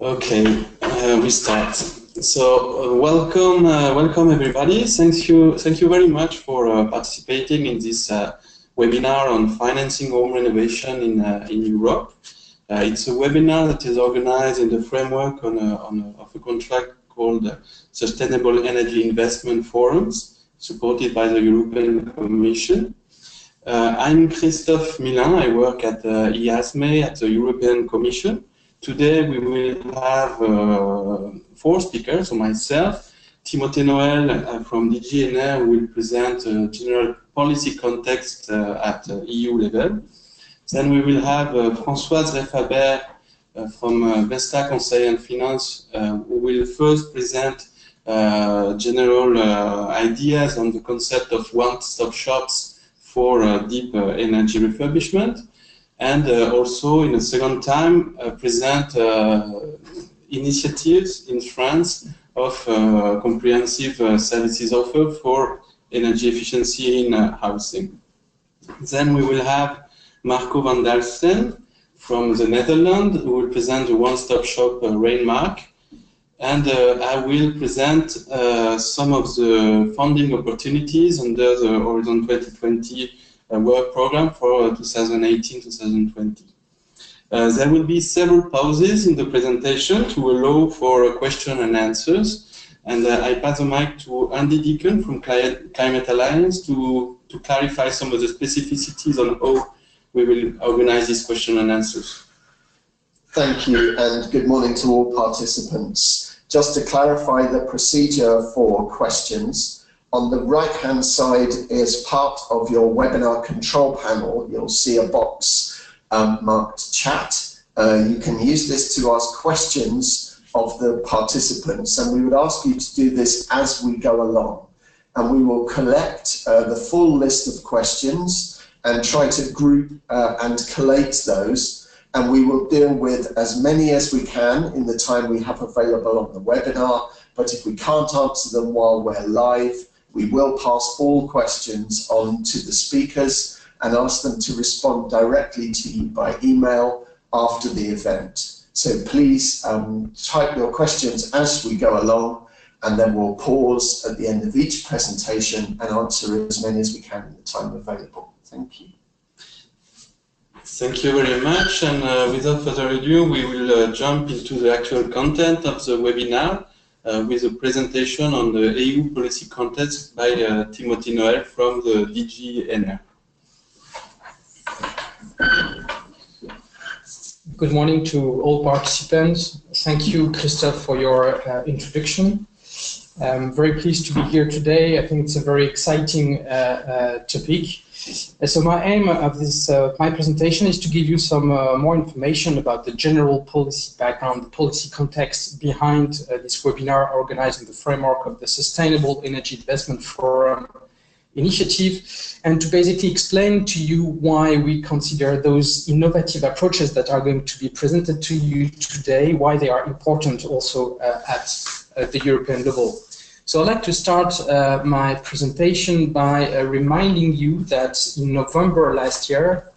Okay, we start. So welcome everybody. Thank you very much for participating in this webinar on financing home renovation in Europe. It's a webinar that is organized in the framework of a contract called Sustainable Energy Investment Forums, supported by the European Commission. I'm Christophe Milin. I work at EASME at the European Commission. Today we will have 4 speakers. So myself, Timothée Noel from DG Energy will present a general policy context at EU level. Then we will have Francoise Refabert from Vesta Conseil Finance, who will first present general ideas on the concept of one-stop shops for deep energy refurbishment. And also, in a second time, present initiatives in France of comprehensive services offer for energy efficiency in housing. Then we will have Marco van Dalfsen from the Netherlands, who will present the one-stop shop Rainmark. And I will present some of the funding opportunities under the Horizon 2020 work program for 2018-2020. There will be several pauses in the presentation to allow for question and answers. And I pass the mic to Andy Deacon from Climate Alliance to clarify some of the specificities on how we will organize these question and answers. Thank you, and good morning to all participants. Just to clarify the procedure for questions, on the right-hand side is part of your webinar control panel. You'll see a box marked chat. You can use this to ask questions of the participants, and we would ask you to do this as we go along. And we will collect the full list of questions and try to group and collate those, and we will deal with as many as we can in the time we have available on the webinar. But if we can't answer them while we're live, we will pass all questions on to the speakers and ask them to respond directly to you by email after the event. So please type your questions as we go along, and then we'll pause at the end of each presentation and answer as many as we can in the time available. Thank you. Thank you very much. And without further ado, we will jump into the actual content of the webinar. With a presentation on the EU policy context by Timothée Noel from the DG Energy. Good morning to all participants. Thank you, Christophe, for your introduction. I'm very pleased to be here today. I think it's a very exciting topic. So my aim of this my presentation is to give you some more information about the general policy background, the policy context behind this webinar organized in the framework of the Sustainable Energy Investment Forum initiative, and to basically explain to you why we consider those innovative approaches that are going to be presented to you today, why they are important also at the European level. So I'd like to start my presentation by reminding you that in November last year,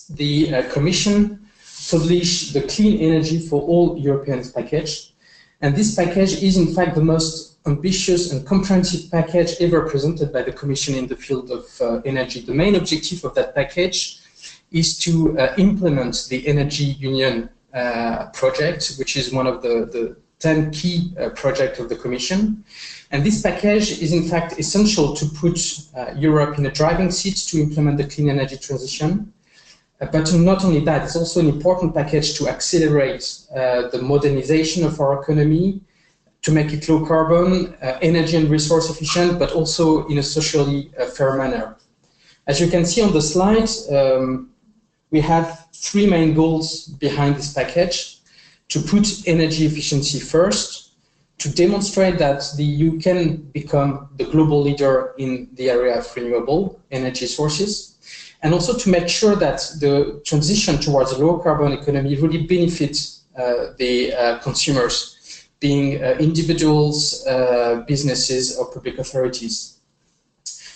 the Commission published the Clean Energy for All Europeans package. And this package is in fact the most ambitious and comprehensive package ever presented by the Commission in the field of energy. The main objective of that package is to implement the Energy Union project, which is one of the 10 key projects of the Commission. And this package is in fact essential to put Europe in a driving seat to implement the clean energy transition. But not only that, it's also an important package to accelerate the modernization of our economy, to make it low carbon, energy and resource efficient, but also in a socially fair manner. As you can see on the slide, we have 3 main goals behind this package: to put energy efficiency first, to demonstrate that the EU can become the global leader in the area of renewable energy sources, and also to make sure that the transition towards a low carbon economy really benefits the consumers, being individuals, businesses, or public authorities.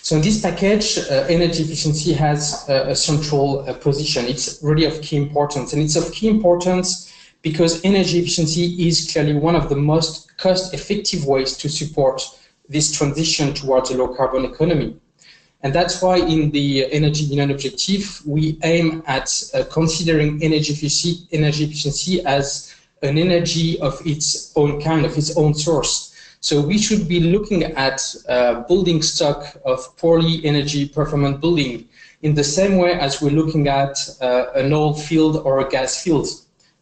So in this package, energy efficiency has a central position. It's really of key importance, and it's of key importance because energy efficiency is clearly one of the most cost-effective ways to support this transition towards a low-carbon economy. And that's why in the Energy Union objective, we aim at considering energy efficiency as an energy of its own kind, of its own source. So we should be looking at building stock of poorly energy performant building in the same way as we're looking at an oil field or a gas field.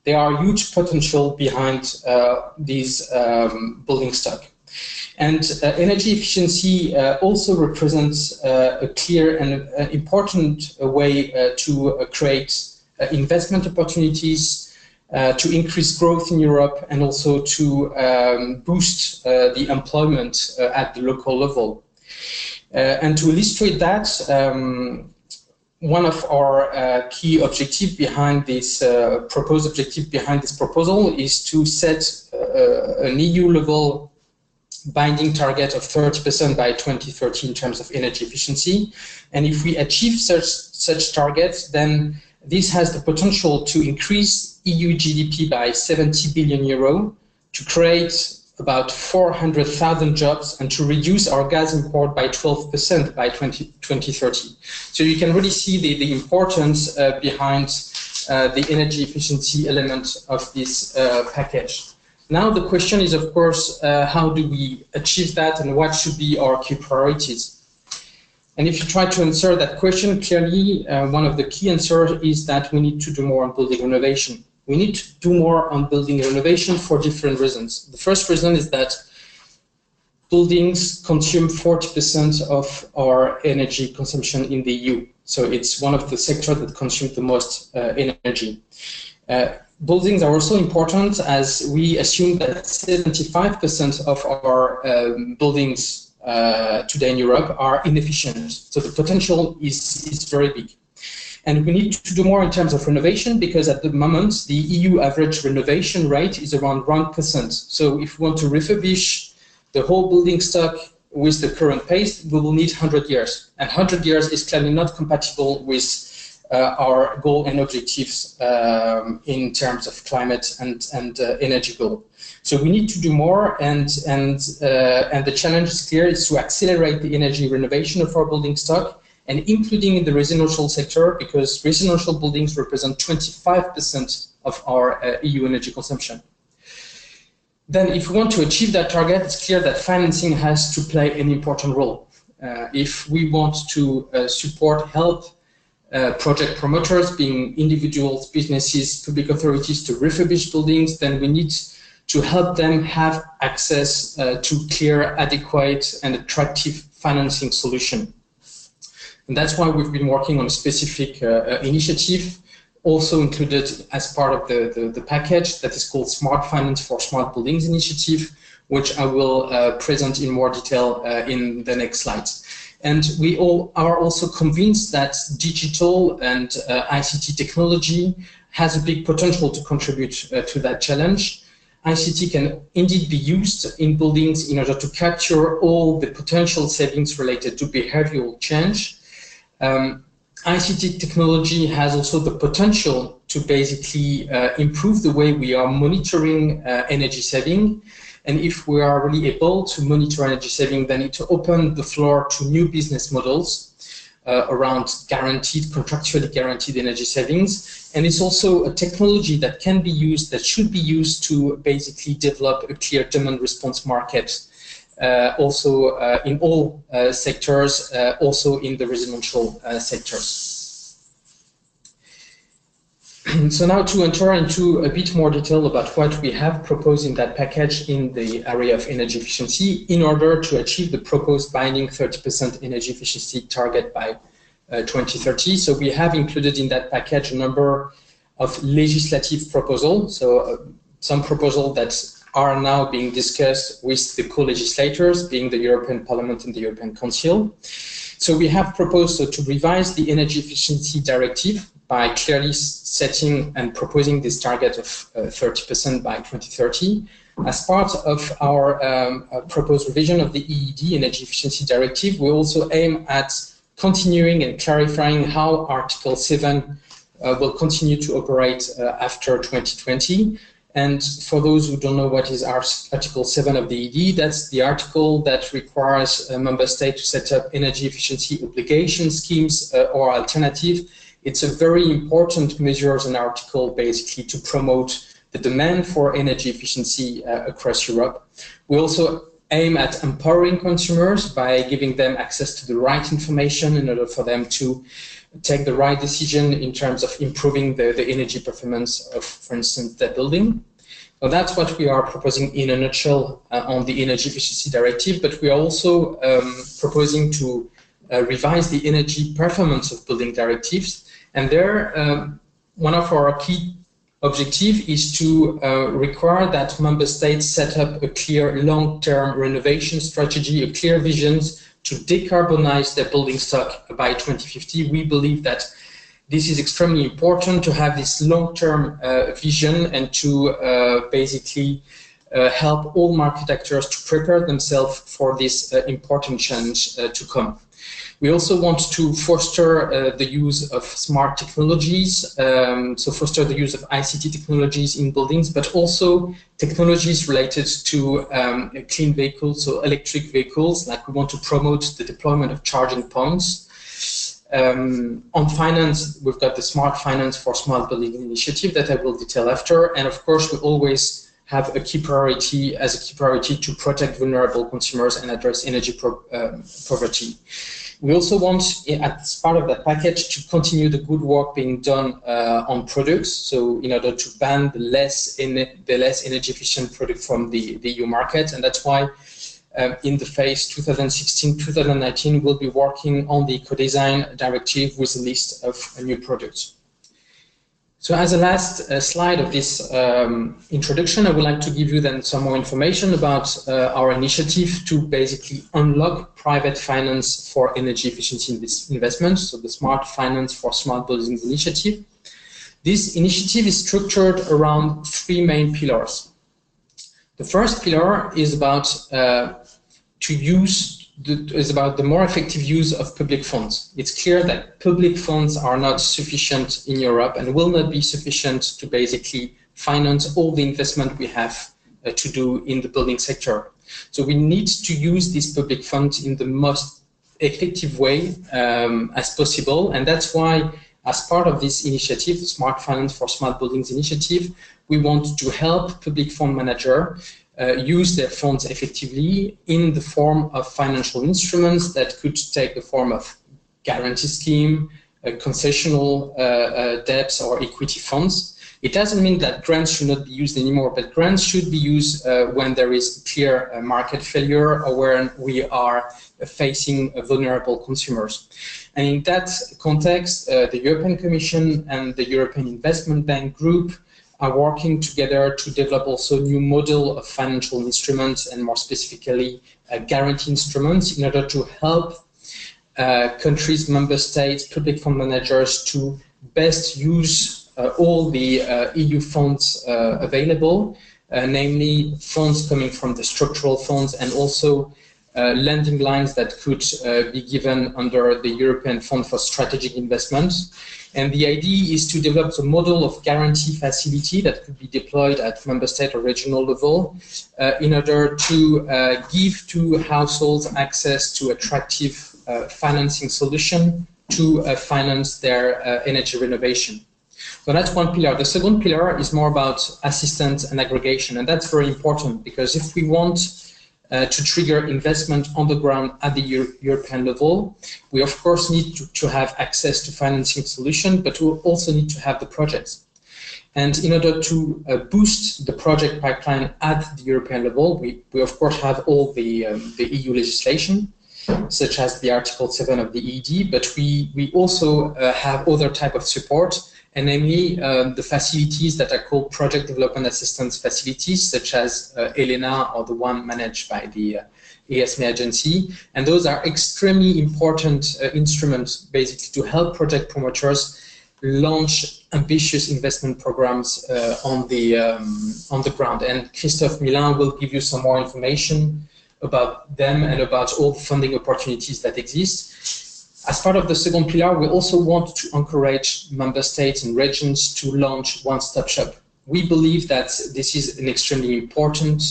There are huge potential behind these building stock. And energy efficiency also represents a clear and important way to create investment opportunities, to increase growth in Europe, and also to boost the employment at the local level. And to illustrate that, one of our key objectives behind this proposed objective behind this proposal is to set an EU level binding target of 30% by 2030 in terms of energy efficiency. And if we achieve such targets, then this has the potential to increase EU GDP by 70 billion euro, to create about 400,000 jobs, and to reduce our gas import by 12% by 2030. So you can really see the importance behind the energy efficiency element of this package. Now the question is, of course, how do we achieve that, and what should be our key priorities? And if you try to answer that question clearly, one of the key answers is that we need to do more on building renovation. We need to do more on building renovation for different reasons. The first reason is that buildings consume 40% of our energy consumption in the EU. So it's one of the sectors that consume the most energy. Buildings are also important as we assume that 75% of our buildings today in Europe are inefficient. So the potential is very big. And we need to do more in terms of renovation, because at the moment, the EU average renovation rate is around 1%. So if we want to refurbish the whole building stock with the current pace, we will need 100 years. And 100 years is clearly not compatible with our goal and objectives in terms of climate and energy goal. So we need to do more, and the challenge is clear, is to accelerate the energy renovation of our building stock, and including in the residential sector, because residential buildings represent 25% of our EU energy consumption. Then if we want to achieve that target, it's clear that financing has to play an important role. If we want to help project promoters, being individuals, businesses, public authorities, to refurbish buildings, then we need to help them have access to clear, adequate, and attractive financing solution. And that's why we've been working on a specific initiative, also included as part of the package, that is called Smart Finance for Smart Buildings initiative, which I will present in more detail in the next slides. And we all are also convinced that digital and ICT technology has a big potential to contribute to that challenge. ICT can indeed be used in buildings in order to capture all the potential savings related to behavioral change. ICT technology has also the potential to basically improve the way we are monitoring energy saving. And if we are really able to monitor energy saving, then it opens the floor to new business models around contractually guaranteed energy savings. And it's also a technology that can be used, that should be used to basically develop a clear demand response market, also in all sectors, also in the residential sectors. So now to enter into a bit more detail about what we have proposed in that package in the area of energy efficiency in order to achieve the proposed binding 30% energy efficiency target by 2030. So we have included in that package a number of legislative proposals, so some proposals that are now being discussed with the co-legislators, being the European Parliament and the European Council. So we have proposed to revise the Energy Efficiency Directive by clearly setting and proposing this target of 30% by 2030. As part of our proposed revision of the EED, Energy Efficiency Directive, we also aim at continuing and clarifying how Article 7 will continue to operate after 2020. And for those who don't know what is Article 7 of the ED, that's the article that requires a member state to set up energy efficiency obligation schemes or alternative. It's a very important measure as an article basically to promote the demand for energy efficiency across Europe. We also aim at empowering consumers by giving them access to the right information in order for them to take the right decision in terms of improving the energy performance of, for instance, their building. So that's what we are proposing in a nutshell on the Energy Efficiency Directive, but we are also proposing to revise the energy performance of building directives. And there, one of our key objectives is to require that member states set up a clear long-term renovation strategy, a clear vision to decarbonize their building stock by 2050. We believe that this is extremely important to have this long-term vision and to basically help all market actors to prepare themselves for this important challenge to come. We also want to foster the use of smart technologies, so foster the use of ICT technologies in buildings, but also technologies related to clean vehicles, so electric vehicles, like we want to promote the deployment of charging points. On finance, we've got the Smart Finance for Smart Building initiative that I will detail after, and of course we always have a key priority to protect vulnerable consumers and address energy poverty. We also want, as part of that package, to continue the good work being done on products. So, in order to ban the less energy efficient product from the EU market, and that's why in the phase 2016-2019 we'll be working on the Eco-Design Directive with a list of new products. So as a last slide of this introduction, I would like to give you then some more information about our initiative to basically unlock private finance for energy efficiency investments, so the Smart Finance for Smart Buildings initiative. This initiative is structured around three main pillars. The first pillar is about the more effective use of public funds. It's clear that public funds are not sufficient in Europe and will not be sufficient to basically finance all the investment we have to do in the building sector. So we need to use these public funds in the most effective way as possible, and that's why, as part of this initiative, the Smart Finance for Smart Buildings initiative, we want to help public fund managers use their funds effectively in the form of financial instruments that could take the form of guarantee scheme, concessional debts or equity funds. It doesn't mean that grants should not be used anymore, but grants should be used when there is clear market failure or when we are facing vulnerable consumers. And in that context, the European Commission and the European Investment Bank Group are working together to develop also new model of financial instruments, and more specifically guarantee instruments, in order to help countries, member states, public fund managers to best use all the EU funds available, namely funds coming from the structural funds and also lending lines that could be given under the European Fund for Strategic Investments. And the idea is to develop a model of guarantee facility that could be deployed at member state or regional level in order to give to households access to attractive financing solution to finance their energy renovation. So that's one pillar. The second pillar is more about assistance and aggregation, and that's very important because if we want to trigger investment on the ground at the European level, we of course need to have access to financing solutions, but we also need to have the projects. And in order to boost the project pipeline at the European level, we of course have all the EU legislation, such as the Article 7 of the ED, but we also have other type of support, and namely the facilities that are called project development assistance facilities, such as ELENA or the one managed by the EASME agency. And those are extremely important instruments basically to help project promoters launch ambitious investment programs on the ground. And Christophe Milin will give you some more information about them and about all the funding opportunities that exist. As part of the second pillar, we also want to encourage member states and regions to launch one-stop shop we believe that this is an extremely important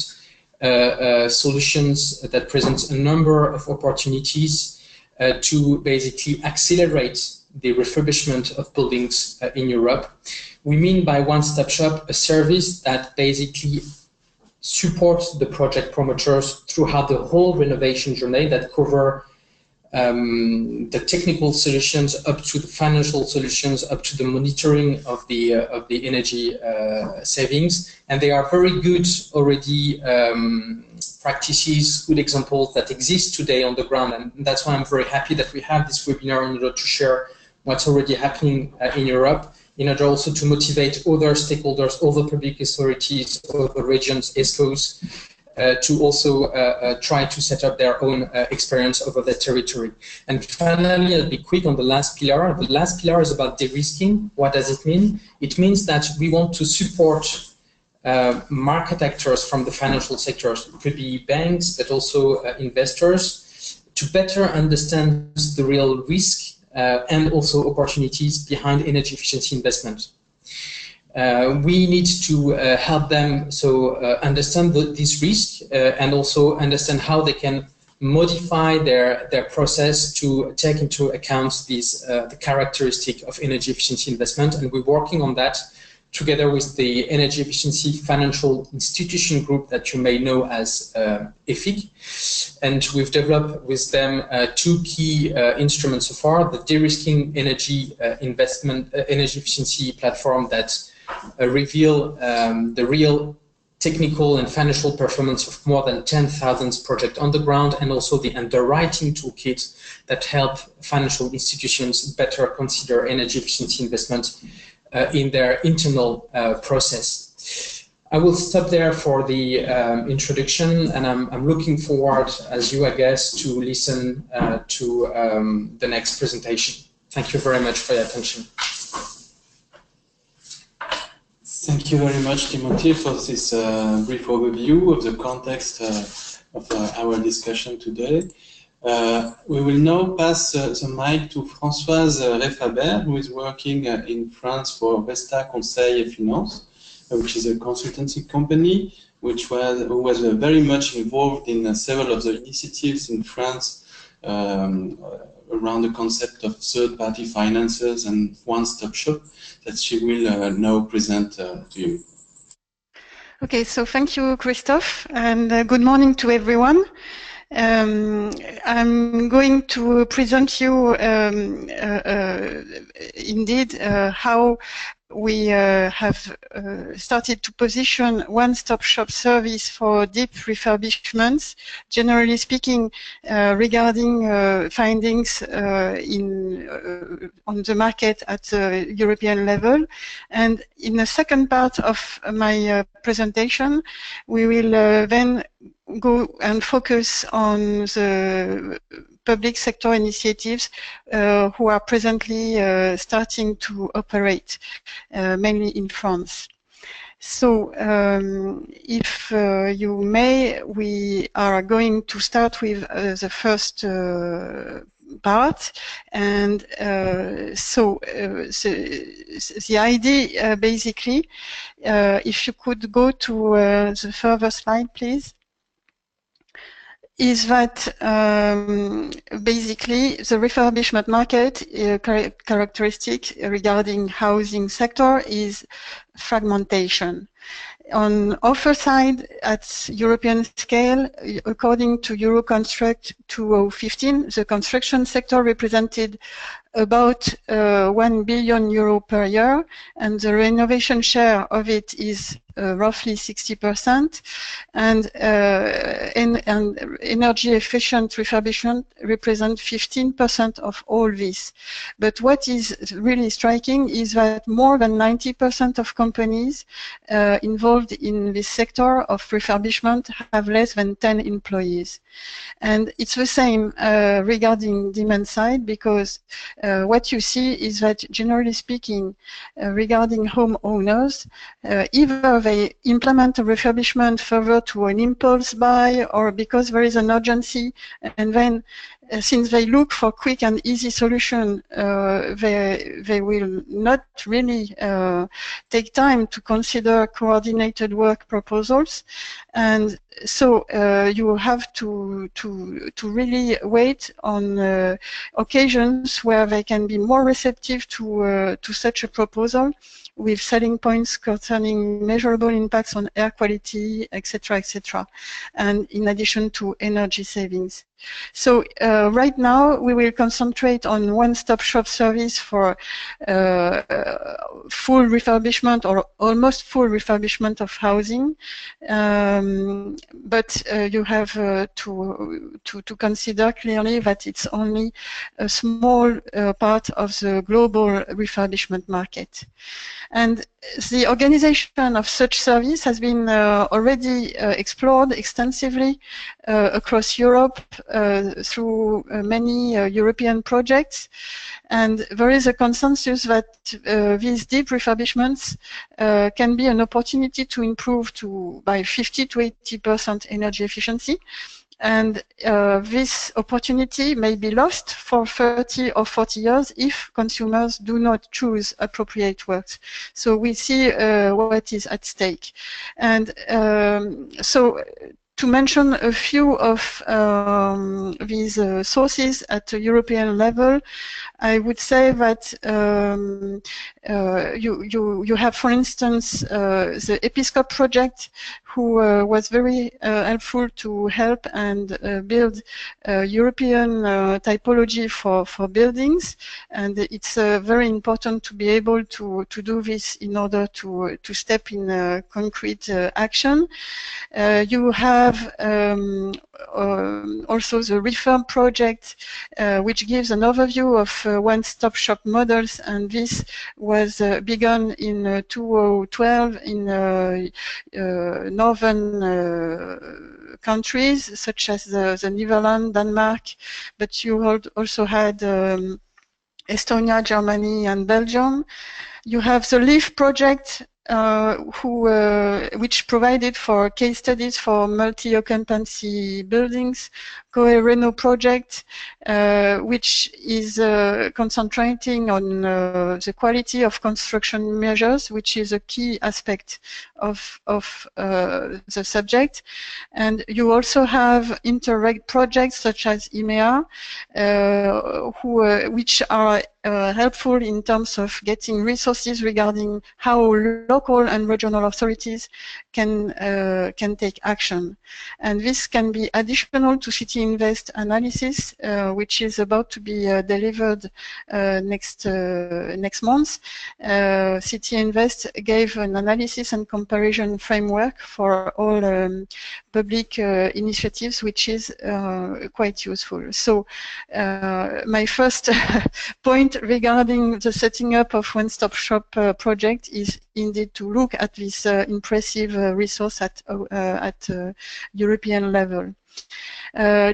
solutions that presents a number of opportunities to basically accelerate the refurbishment of buildings in Europe. We mean by one-stop shop a service that basically supports the project promoters throughout the whole renovation journey, that cover the technical solutions up to the financial solutions, up to the monitoring of the energy savings. And they are very good already practices, good examples that exist today on the ground. And that's why I'm very happy that we have this webinar in order to share what's already happening in Europe, in order also to motivate other stakeholders, other public authorities, other regions, ESCOs, to also try to set up their own experience over their territory. And finally, I'll be quick on the last pillar. The last pillar is about de-risking. What does it mean? It means that we want to support market actors from the financial sectors. It could be banks, but also investors, to better understand the real risk and also opportunities behind energy efficiency investment. We need to help them understand this risk and also understand how they can modify their process to take into account these the characteristic of energy efficiency investment. And we're working on that together with the Energy Efficiency Financial Institution Group that you may know as EFIG. And we've developed with them two key instruments so far: the de-risking energy energy efficiency platform that reveal the real technical and financial performance of more than 10,000 projects on the ground, and also the underwriting toolkit that help financial institutions better consider energy efficiency investment in their internal process. I will stop there for the introduction, and I'm looking forward, as you, I guess, to listen to the next presentation. Thank you very much for your attention. Thank you very much, Timothée, for this brief overview of the context of our discussion today. We will now pass the mic to Francoise Refabert, who is working in France for Vesta Conseil Finance, which is a consultancy company who was very much involved in several of the initiatives in France around the concept of third-party finances and one-stop shop that she will now present to you. Okay, so thank you, Christophe, and good morning to everyone. I'm going to present you indeed how we have started to position one-stop shop service for deep refurbishments, generally speaking, regarding findings on the market at the European level. And in the second part of my presentation, we will then go and focus on the public sector initiatives who are presently starting to operate, mainly in France. So, if you may, we are going to start with the first part, and the idea basically, if you could go to the further slide, please, is that basically the refurbishment market characteristic regarding housing sector is fragmentation. On offer side, at European scale, according to Euroconstruct 2015, the construction sector represented about 1 billion euro per year, and the renovation share of it is roughly 60%, and energy efficient refurbishment represent 15% of all this. But what is really striking is that more than 90% of companies involved in this sector of refurbishment have less than 10 employees. And it's the same regarding demand side, because what you see is that, generally speaking, regarding homeowners, either they implement a refurbishment further to an impulse buy, or because there is an urgency, and then since they look for quick and easy solution, they will not really take time to consider coordinated work proposals, and so you have to really wait on occasions where they can be more receptive to such a proposal, with selling points concerning measurable impacts on air quality, etc., etc., and in addition to energy savings. So right now we will concentrate on one-stop shop service for full refurbishment or almost full refurbishment of housing, but you have to consider clearly that it's only a small part of the global refurbishment market. And the organization of such service has been already explored extensively across Europe through many European projects, and there is a consensus that these deep refurbishments can be an opportunity to improve by 50 to 80% energy efficiency. And this opportunity may be lost for 30 or 40 years if consumers do not choose appropriate works. So we see what is at stake. And so to mention a few of these sources at a European level, I would say that you have, for instance, the Episcope project, who was very helpful to help and build European typology for buildings, and it's very important to be able to do this in order to step in concrete action. You have also the Refurb project, which gives an overview of one-stop shop models, and this was begun in 2012 in northern countries such as the Netherlands, Denmark, but you also had Estonia, Germany, and Belgium. You have the LEAF project, which provided for case studies for multi-occupancy buildings. Reno project, which is concentrating on the quality of construction measures, which is a key aspect of the subject. And you also have Interreg projects such as IMEA, which are helpful in terms of getting resources regarding how local and regional authorities can take action. And this can be additional to City Invest analysis, which is about to be delivered next month. City Invest gave an analysis and comparison framework for all public initiatives, which is quite useful. So my first point regarding the setting up of one-stop shop project is indeed to look at this impressive resource at European level.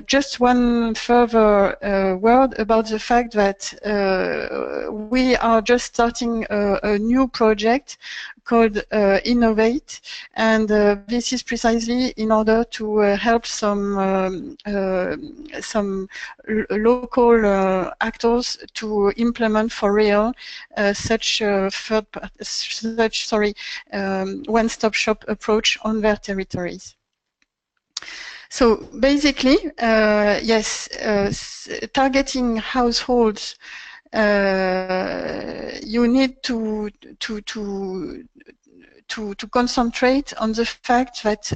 Just one further word about the fact that we are just starting a new project called Innovate, and this is precisely in order to help some local actors to implement for real such one-stop shop approach on their territories. So basically, yes, targeting households, you need to concentrate on the fact that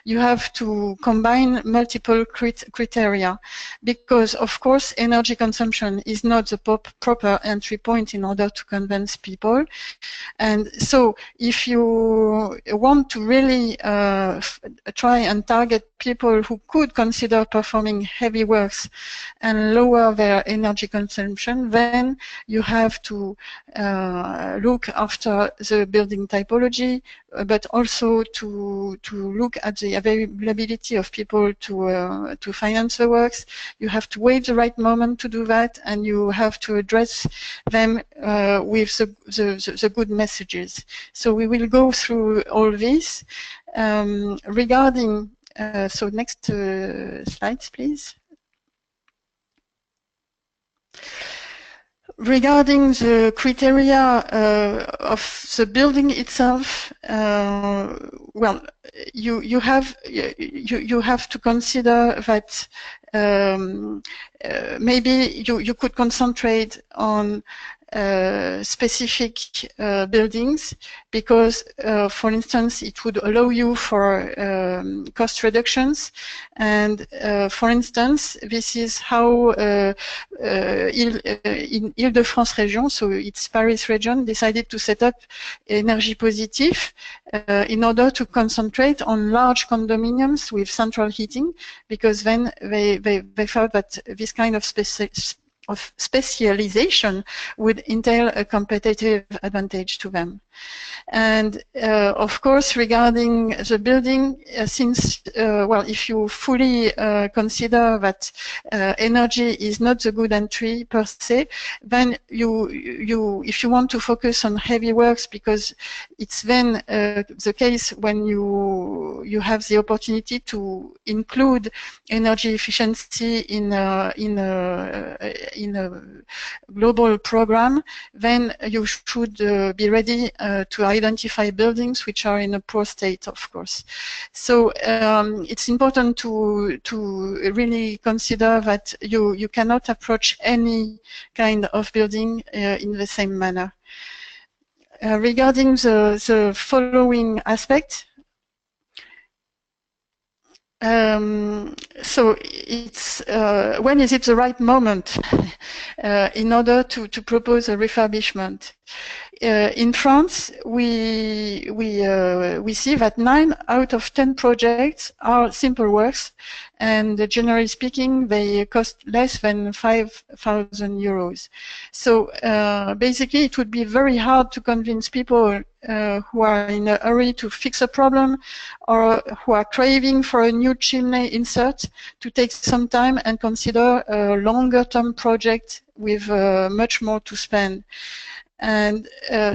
you have to combine multiple criteria, because of course energy consumption is not the proper entry point in order to convince people. And so if you want to really try and target people who could consider performing heavy works and lower their energy consumption, then you have to look after the building typology, but also to look at the availability of people to finance the works. You have to wait the right moment to do that, and you have to address them with the good messages. So we will go through all this. Regarding, so next slides, please. Regarding the criteria of the building itself, well, you have to consider that maybe you could concentrate on specific buildings, because, for instance, it would allow you for cost reductions. And for instance, this is how in Île-de-France region, so it's Paris region, decided to set up Énergie Positive in order to concentrate on large condominiums with central heating, because then they thought that this kind of specialization would entail a competitive advantage to them. And of course, regarding the building, since well, if you fully consider that energy is not the good entry per se, then if you want to focus on heavy works, because it's then the case when you have the opportunity to include energy efficiency in a global program, then you should be ready to identify buildings which are in a poor state, of course. So it's important to really consider that you cannot approach any kind of building in the same manner. Regarding the following aspect, so it's when is it the right moment in order to propose a refurbishment? In France, we see that 9 out of 10 projects are simple works, and generally speaking, they cost less than 5,000 euros. So basically, it would be very hard to convince people who are in a hurry to fix a problem, or who are craving for a new chimney insert, to take some time and consider a longer-term project with much more to spend. And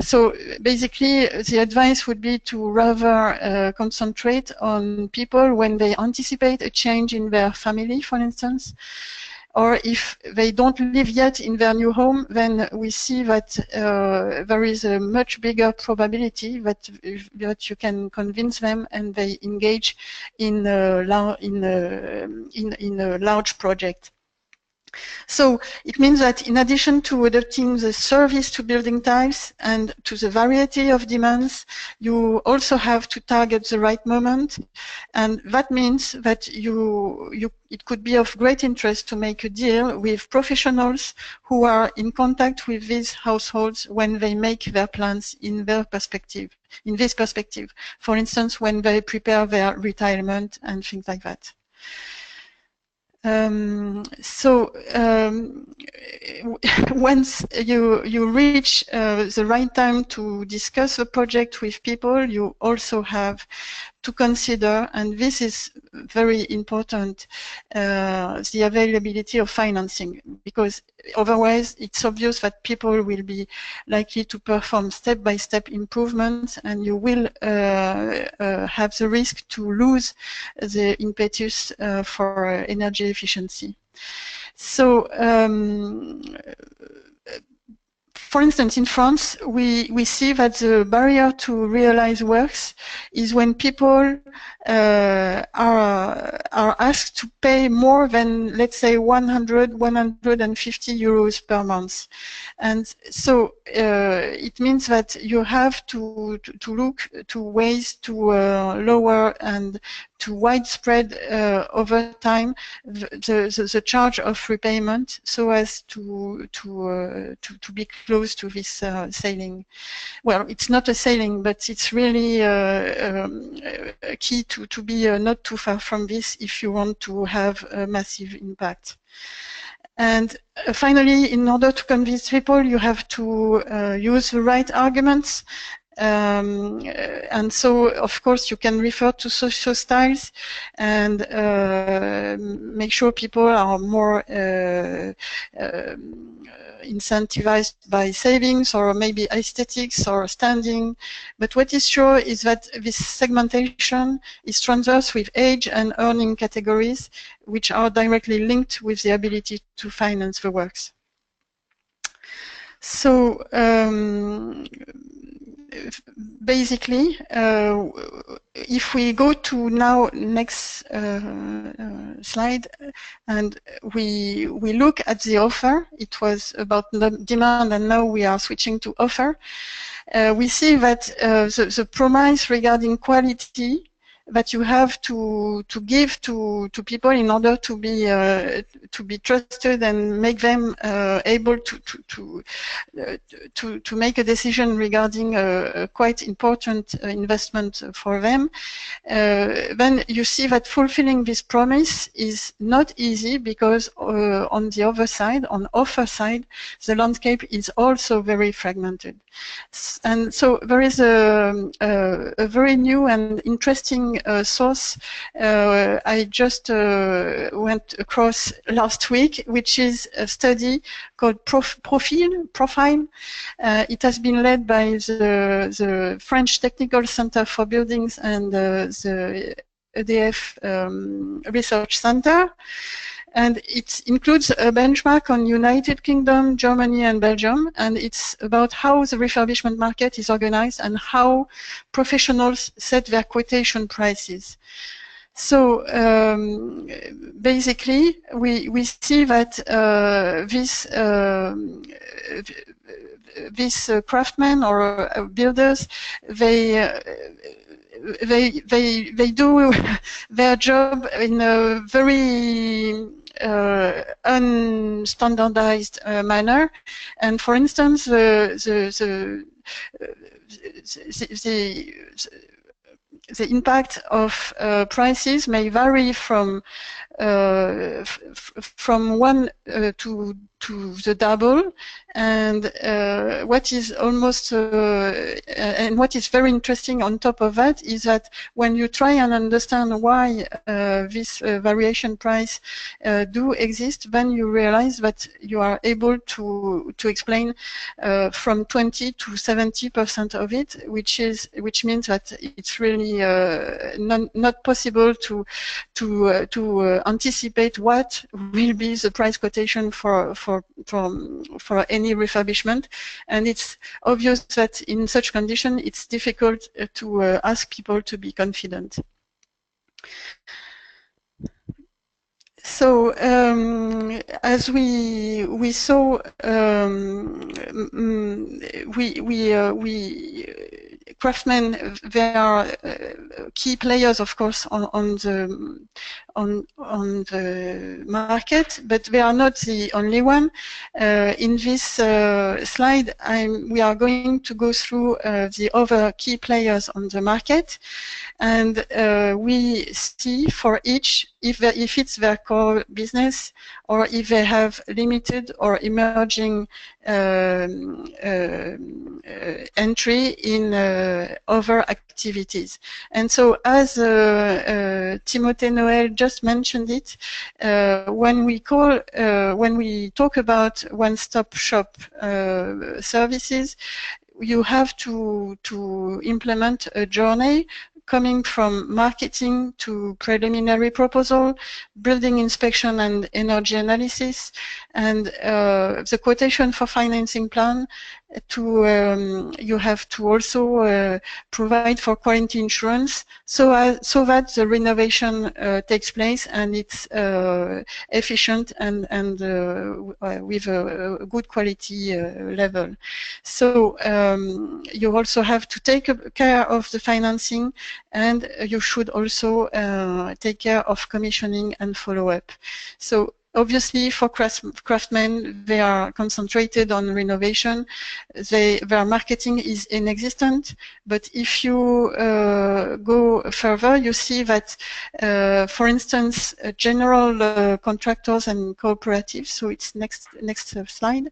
so basically the advice would be to rather concentrate on people when they anticipate a change in their family, for instance, or if they don't live yet in their new home, then we see that there is a much bigger probability that you can convince them and they engage in a large project. So it means that in addition to adapting the service to building types and to the variety of demands, you also have to target the right moment, and that means that it could be of great interest to make a deal with professionals who are in contact with these households when they make their plans in this perspective. For instance, when they prepare their retirement and things like that. Once you reach the right time to discuss the project with people, you also have to consider, and this is very important, the availability of financing, because otherwise it's obvious that people will be likely to perform step-by-step improvements, and you will have the risk to lose the impetus for energy efficiency. So for instance, in France, we see that the barrier to realize works is when people are asked to pay more than, let's say, 150 euros per month. And so it means that you have to look to ways to lower and to widespread over time the charge of repayment, so as to be close to this ceiling. Well, it's not a ceiling, but it's really key to be not too far from this if you want to have a massive impact. And finally, in order to convince people, you have to use the right arguments. And so, of course, you can refer to social styles and make sure people are more incentivized by savings, or maybe aesthetics or standing. But what is sure is that this segmentation is transverse with age and earning categories, which are directly linked with the ability to finance the works. So basically, if we go to now next slide, and we look at the offer, it was about demand, and now we are switching to offer. We see that the promise regarding quality that you have to give to people in order to be trusted and make them able to make a decision regarding a quite important investment for them. Then you see that fulfilling this promise is not easy, because on the other side, on offer side, the landscape is also very fragmented. And so there is a very new and interesting source I just went across last week, which is a study called Profile. It has been led by the French Technical Center for Buildings and the EDF Research Center. And it includes a benchmark on United Kingdom, Germany, and Belgium, and it's about how the refurbishment market is organized and how professionals set their quotation prices. So basically, we see that these craftsmen or builders, they do their job in a very unstandardized manner, and for instance, the impact of prices may vary from 1 to the double, and what is almost and what is very interesting on top of that is that when you try and understand why this variation price do exist, then you realize that you are able to explain from 20 to 70% of it, which means that it's really not possible to anticipate what will be the price quotation for any refurbishment, and it's obvious that in such condition it's difficult to ask people to be confident. So as we saw, craftsmen, they are key players, of course, on the market, but they are not the only one. In this slide, we are going to go through the other key players on the market, and we see for each if it's their core business or if they have limited or emerging entry in other activities. And so, as Timothée Noel just mentioned it, when we talk about one-stop shop services, you have to implement a journey coming from marketing to preliminary proposal, building inspection and energy analysis, and the quotation for financing plan. You have to also provide for quality insurance so that the renovation takes place and it's efficient and with a good quality level. So you also have to take care of the financing, and you should also take care of commissioning and follow-up. So obviously, for craftsmen, they are concentrated on renovation. Their marketing is inexistent. But if you go further, you see that, for instance, general contractors and cooperatives. So it's next slide.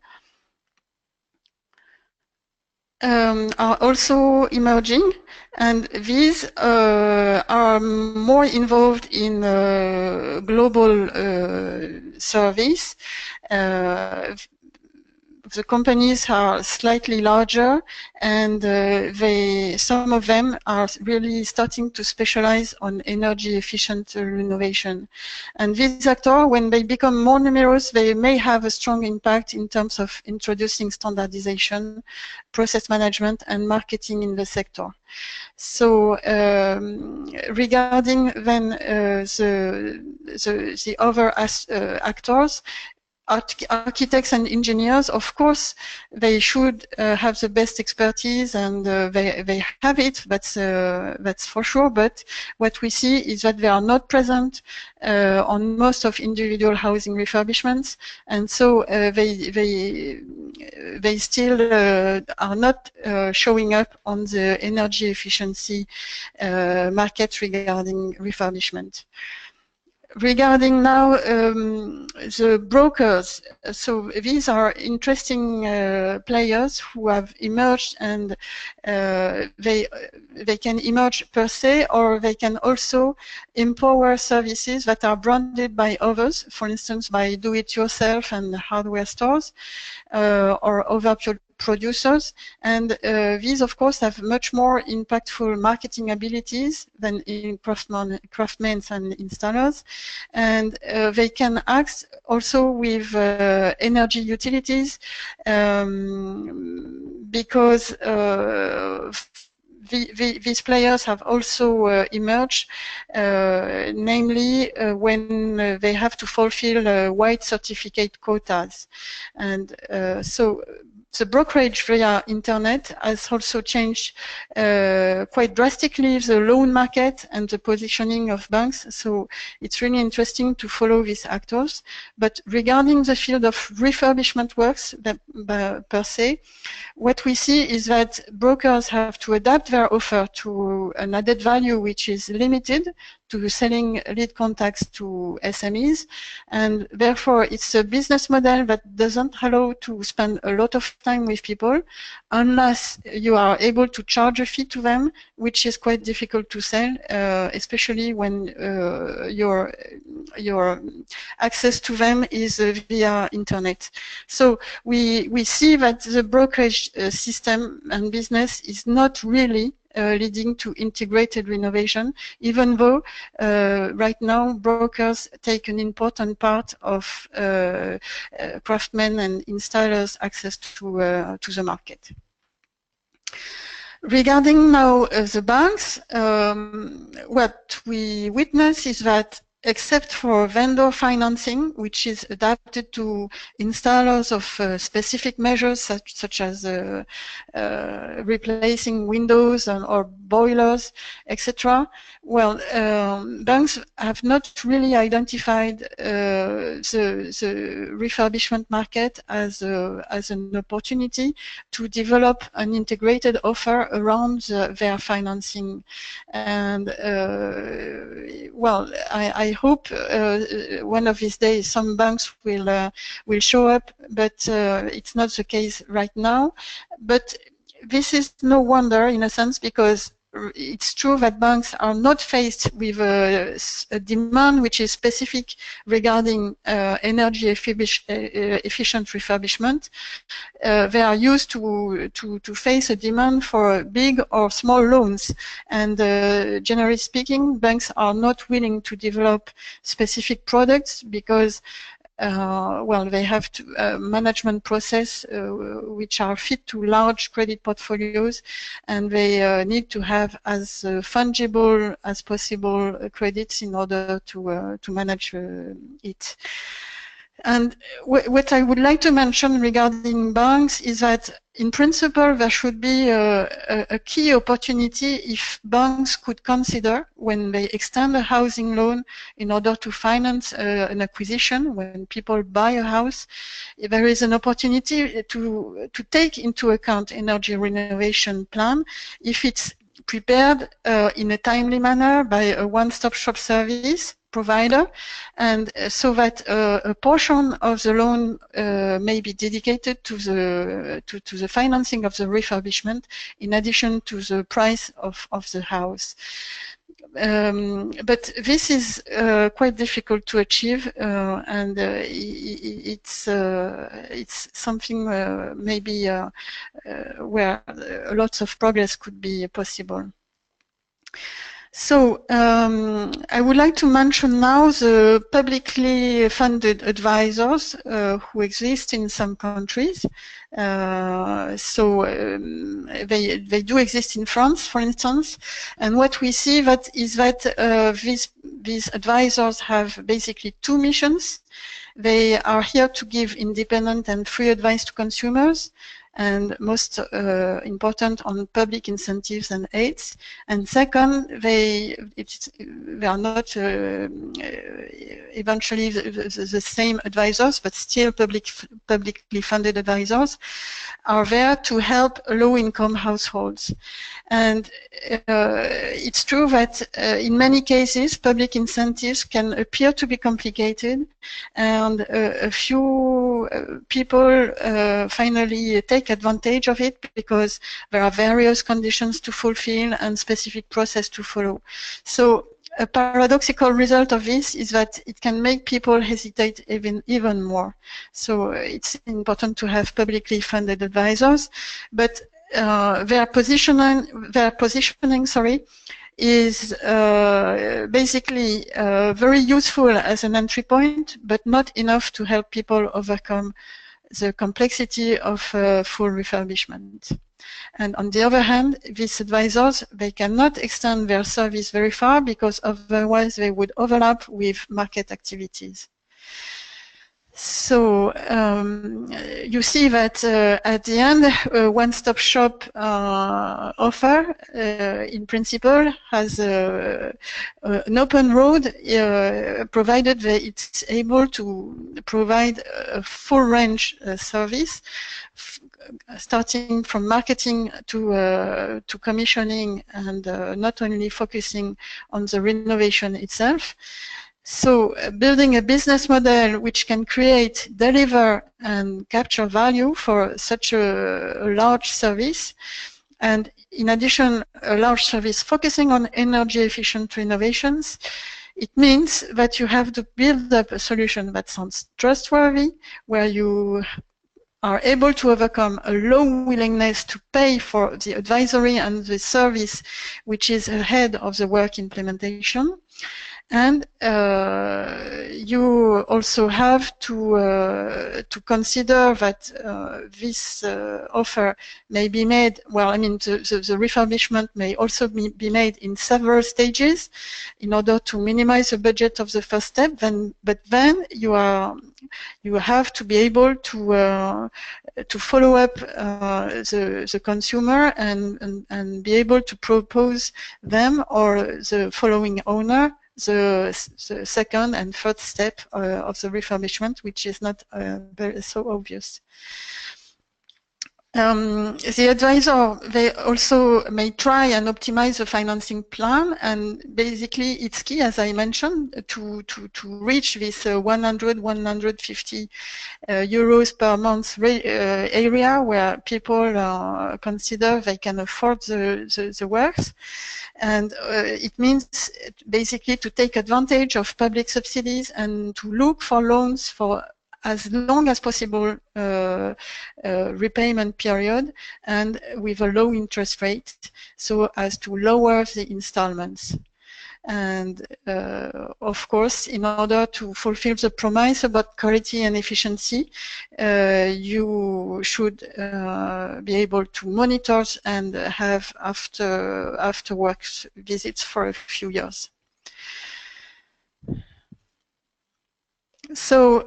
Are also emerging, and these are more involved in global service. the companies are slightly larger, and some of them are really starting to specialize on energy efficient renovation. And these actors, when they become more numerous, they may have a strong impact in terms of introducing standardization, process management, and marketing in the sector. So regarding then the other actors, architects and engineers, of course, they should have the best expertise, and they have it. That's for sure. But what we see is that they are not present on most of individual housing refurbishments, and so they still are not showing up on the energy efficiency market regarding refurbishment. Regarding now the brokers, so these are interesting players who have emerged, and they can emerge per se, or they can also empower services that are branded by others, for instance by do-it-yourself and hardware stores or other producers, and these of course have much more impactful marketing abilities than in craftsmen and installers, and they can act also with energy utilities because these players have also emerged, namely when they have to fulfill white certificate quotas, and so the brokerage via internet has also changed quite drastically the loan market and the positioning of banks. So it's really interesting to follow these actors. But regarding the field of refurbishment works per se, what we see is that brokers have to adapt their offer to an added value which is limited to selling lead contacts to SMEs, and therefore it's a business model that doesn't allow to spend a lot of time with people unless you are able to charge a fee to them, which is quite difficult to sell, especially when your access to them is via internet. So we see that the brokerage system and business is not really leading to integrated renovation, even though right now brokers take an important part of craftsmen and installers' access to the market. Regarding now the banks, what we witness is that except for vendor financing, which is adapted to installers of specific measures such as replacing windows or boilers, etc. Well, banks have not really identified the refurbishment market as an opportunity to develop an integrated offer around their financing. And well, I hope one of these days some banks will show up, but it's not the case right now. But this is no wonder in a sense, because it's true that banks are not faced with a demand which is specific regarding energy efficient refurbishment. They are used to face a demand for big or small loans, and generally speaking, banks are not willing to develop specific products because well, they have to management process which are fit to large credit portfolios, and they need to have as fungible as possible credits in order to manage it. And what I would like to mention regarding banks is that in principle there should be a key opportunity if banks could consider, when they extend a housing loan in order to finance an acquisition, when people buy a house, there is an opportunity to take into account energy renovation plan if it's prepared in a timely manner by a one-stop shop service provider, and so that a portion of the loan may be dedicated to the financing of the refurbishment in addition to the price of the house. but this is quite difficult to achieve, and it's something maybe where lots of progress could be possible. So I would like to mention now the publicly funded advisors who exist in some countries. They do exist in France, for instance, and what we see is that these advisors have basically two missions. They are here to give independent and free advice to consumers, and most important, on public incentives and aids. And second, they are not eventually the same advisors, but still publicly funded advisors are there to help low-income households. And it's true that in many cases, public incentives can appear to be complicated, and a few people finally take advantage of it because there are various conditions to fulfill and specific process to follow. So a paradoxical result of this is that it can make people hesitate even more. So it's important to have publicly funded advisors, but their positioning, is basically very useful as an entry point, but not enough to help people overcome the complexity of full refurbishment. And on the other hand, these advisors, they cannot extend their service very far because otherwise they would overlap with market activities. So you see that at the end, a one-stop shop offer, in principle, has an open road, provided that it's able to provide a full range service, starting from marketing to commissioning, and not only focusing on the renovation itself. So building a business model which can create, deliver, and capture value for such a large service, and in addition, a large service focusing on energy efficient renovations, it means that you have to build up a solution that sounds trustworthy, where you are able to overcome a low willingness to pay for the advisory and the service which is ahead of the work implementation. And you also have to consider that this offer may be made, well, I mean, the refurbishment may also be made in several stages in order to minimize the budget of the first step. But then you have to be able to follow up the consumer and be able to propose them or the following owner the second and third step of the refurbishment, which is not so obvious. The advisor, they also may try and optimize the financing plan, and basically it's key, as I mentioned, to reach this 100-150 euros per month area where people consider they can afford the works. And it means basically to take advantage of public subsidies and to look for loans for as long as possible repayment period and with a low interest rate, so as to lower the installments. And of course, in order to fulfill the promise about quality and efficiency, you should be able to monitor and have after works visits for a few years. So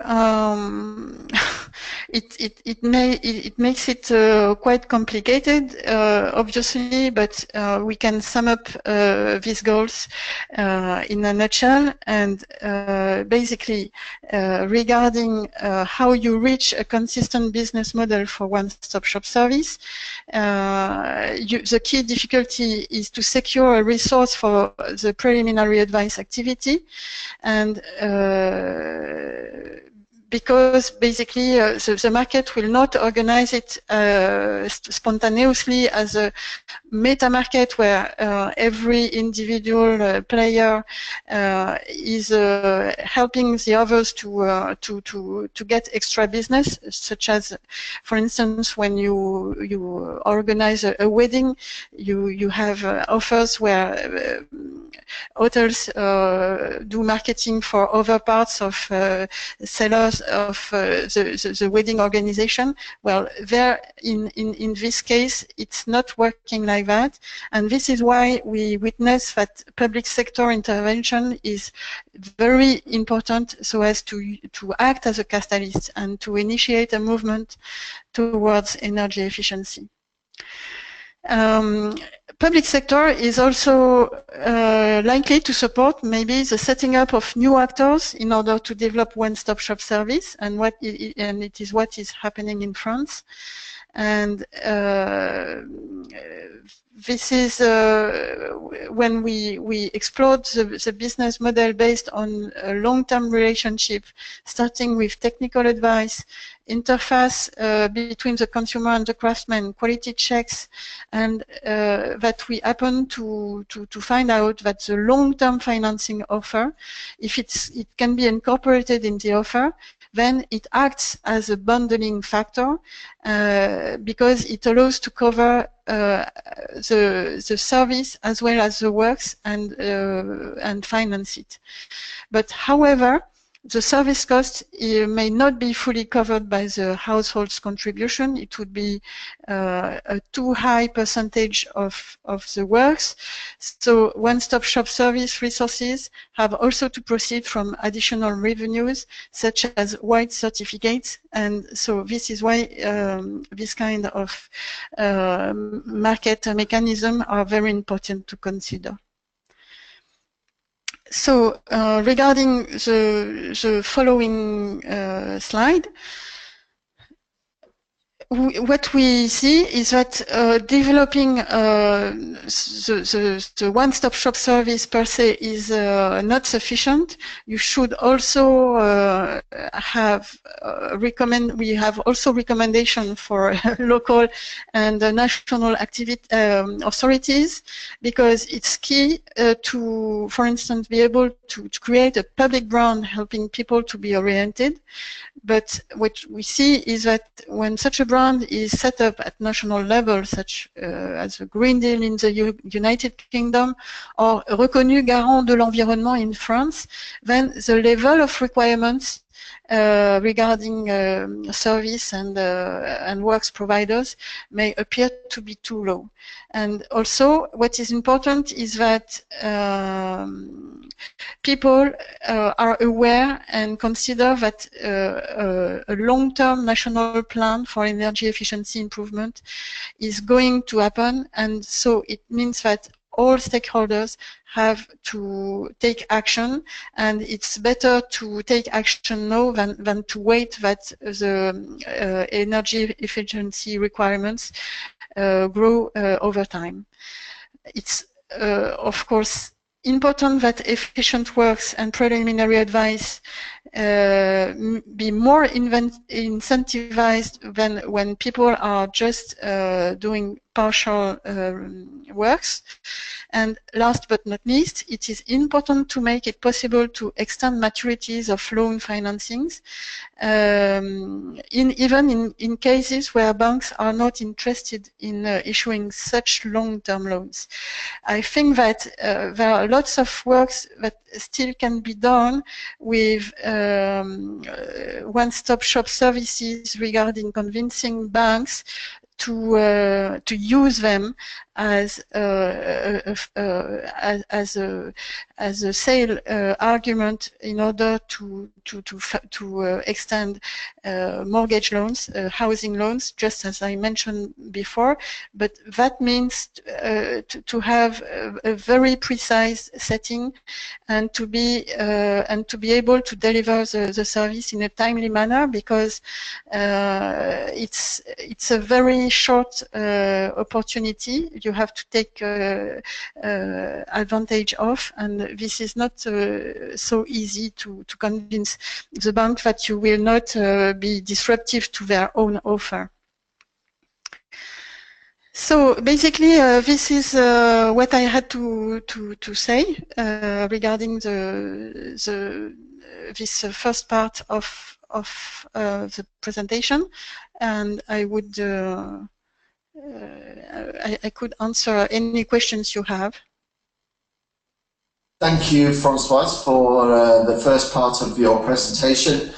it makes it quite complicated, obviously, but we can sum up these goals in a nutshell. And basically, regarding how you reach a consistent business model for one-stop shop service, the key difficulty is to secure a resource for the preliminary advice activity, and because basically the market will not organize it spontaneously as a meta market where every individual player is helping the others to get extra business, such as, for instance, when you organize a wedding, you have offers where hotels do marketing for other parts of sellers of the wedding organization. Well, there in this case, it's not working like that, and this is why we witness that public sector intervention is very important, so as to act as a catalyst and to initiate a movement towards energy efficiency. Public sector is also likely to support maybe the setting up of new actors in order to develop one-stop shop service, and it is what is happening in France. And this is when we explored the business model based on a long-term relationship, starting with technical advice, interface between the consumer and the craftsman, quality checks, and that we happen to find out that the long-term financing offer, if it can be incorporated in the offer, then it acts as a bundling factor because it allows to cover the service as well as the works and finance it. But however, the service cost may not be fully covered by the household's contribution. It would be a too high percentage of the works. So one-stop shop service resources have also to proceed from additional revenues, such as white certificates. And so this is why this kind of market mechanism are very important to consider. So regarding the following slide, what we see is that developing the one-stop shop service per se is not sufficient. You should also have we have also recommendation for local and national authorities, because it's key to, for instance, be able to create a public brand helping people to be oriented. But what we see is that when such a brand is set up at national level, such as a Green Deal in the United Kingdom or reconnu garant de l'environnement in France, then the level of requirements regarding service and works providers may appear to be too low. And also, what is important is that people are aware and consider that a long-term national plan for energy efficiency improvement is going to happen, and so it means that all stakeholders have to take action, and it's better to take action now than to wait that the energy efficiency requirements grow over time. It's of course important that efficient works and preliminary advice be more incentivized than when people are just doing partial works. And last but not least, it is important to make it possible to extend maturities of loan financings, even in cases where banks are not interested in issuing such long-term loans. I think that there are lots of works that still can be done with one-stop shop services regarding convincing banks to use them as a sale argument in order to extend mortgage loans, housing loans, just as I mentioned before. But that means to have a very precise setting and to be able to deliver the service in a timely manner, because it's a very short opportunity. you have to take advantage of, and this is not so easy to convince the bank that you will not be disruptive to their own offer. So basically, this is what I had to say regarding this first part of the presentation, and I would I could answer any questions you have. Thank you, Francoise, for the first part of your presentation.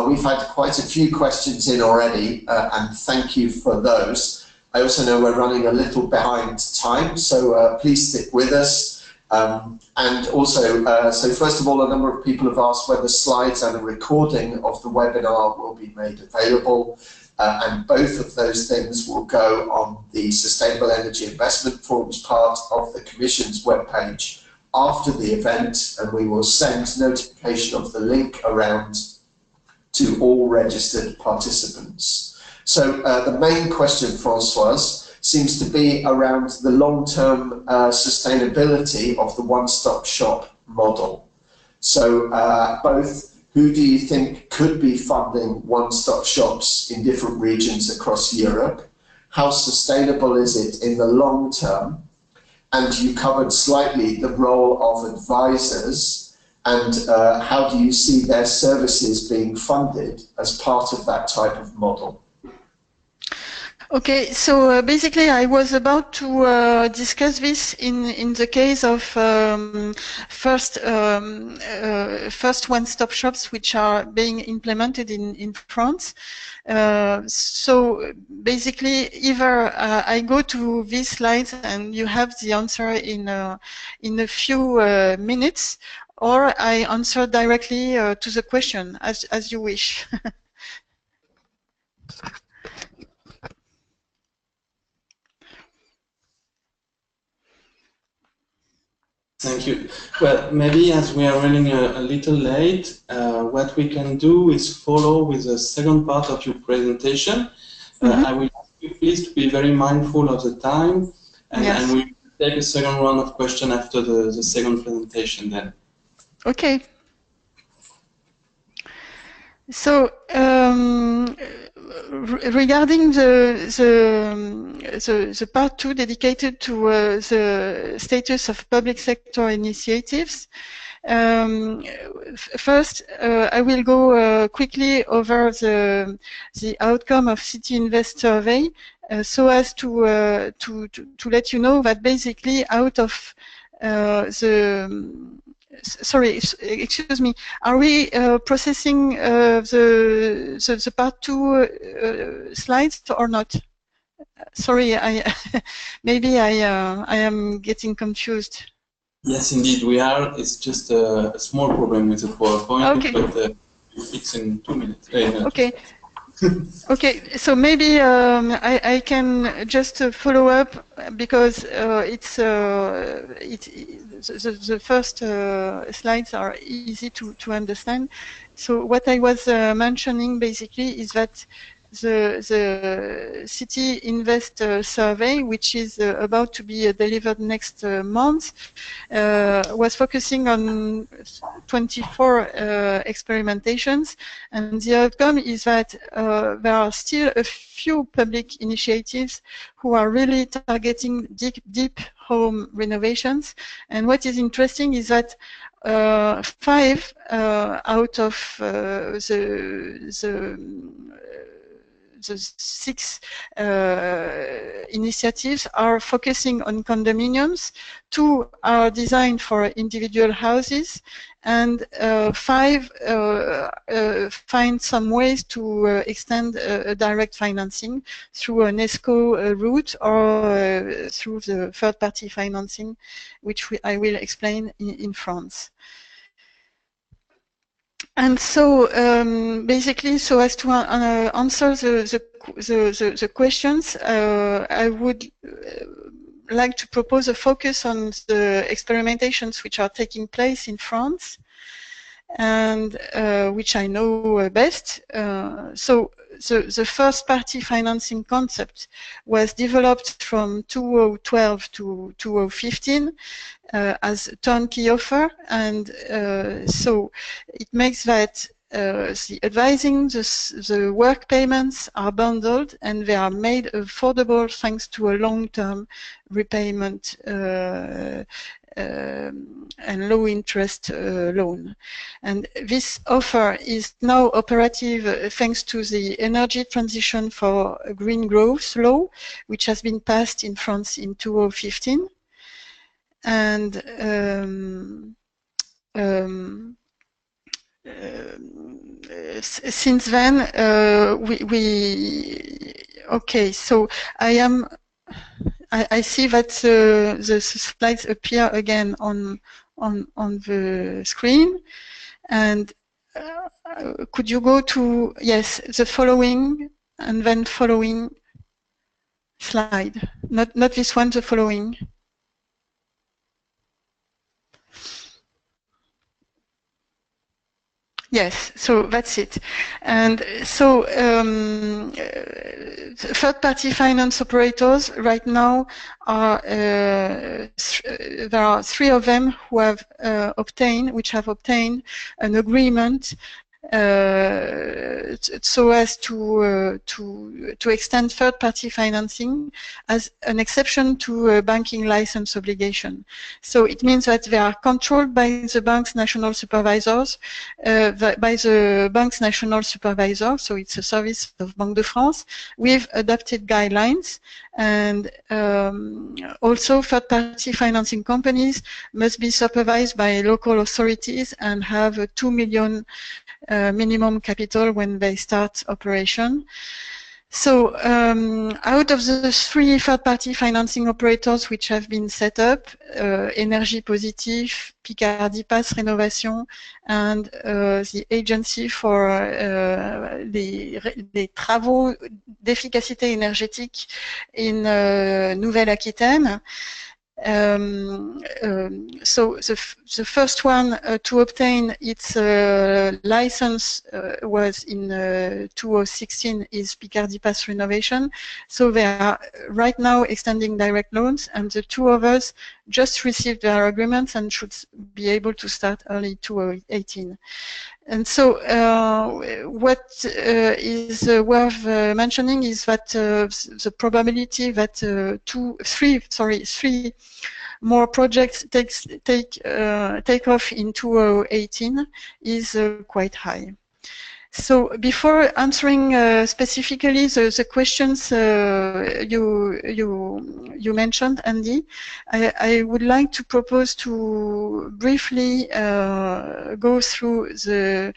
We've had quite a few questions in already, and thank you for those. I also know we're running a little behind time, so please stick with us. And also, so first of all, a number of people have asked whether slides and a recording of the webinar will be made available. And both of those things will go on the Sustainable Energy Investment Forums part of the Commission's webpage after the event, and we will send notification of the link around to all registered participants. So the main question, Francoise, seems to be around the long-term sustainability of the one-stop shop model. So both, who do you think could be funding one-stop shops in different regions across Europe? How sustainable is it in the long term? And you covered slightly the role of advisors, and how do you see their services being funded as part of that type of model? Okay, so basically I was about to discuss this in the case of first one-stop shops which are being implemented in France. So basically either I go to these slides and you have the answer in a few minutes, or I answer directly to the question as you wish. Thank you. Well, maybe as we are running a little late, what we can do is follow with the second part of your presentation. I will ask you please to be very mindful of the time, and, yes. And we will take a second round of questions after the second presentation then. Okay. So regarding the part 2 dedicated to the status of public sector initiatives, first I will go quickly over the outcome of City Invest survey, so as to let you know that basically out of sorry, excuse me. Are we processing the part 2 slides or not? Sorry, maybe I am getting confused. Yes, indeed, we are. It's just a small problem with the PowerPoint, okay. But we'll fix in 2 minutes. Okay. Okay, so maybe I can just follow up because it's the first slides are easy to understand. So what I was mentioning basically is that the City Invest survey, which is about to be delivered next month, was focusing on 24 experimentations, and the outcome is that there are still a few public initiatives who are really targeting deep home renovations. And what is interesting is that 5 out of the 6 initiatives are focusing on condominiums, 2 are designed for individual houses, and 5 find some ways to extend direct financing through an ESCO route or through the third-party financing, which I will explain in France. And so basically, so as to answer the questions, I would like to propose a focus on the experimentations which are taking place in France and which I know best. So the first party financing concept was developed from 2012 to 2015 as a turnkey offer, and so it makes that the advising, the work payments are bundled and they are made affordable thanks to a long-term repayment and low interest loan. And this offer is now operative thanks to the Energy Transition for Green Growth law, which has been passed in France in 2015. And since then, okay, so I see that the slides appear again on the screen, and could you go to, yes, the following and then following slide, not this one, the following. Yes, so that's it. And so third-party finance operators right now are there are 3 of them who have which have obtained an agreement so as to extend third-party financing as an exception to a banking license obligation. So it means that they are controlled by the bank's national supervisors, so it's a service of Banque de France with adapted guidelines. And also third-party financing companies must be supervised by local authorities and have a 2 million minimum capital when they start operation. So out of the 3 third-party financing operators which have been set up, Énergie Positif, Picardie Pass Renovation, and the Agency for les travaux d'efficacité énergétique in Nouvelle-Aquitaine. So the first one to obtain its license was in 2016 is Picardie Pass Renovation. So they are right now extending direct loans, and the 2 others just received their agreements and should be able to start early 2018. And so what is worth mentioning is that the probability that 3 more projects take off in 2018 is quite high. So before answering specifically the questions you mentioned, Andy, I would like to propose to briefly go through the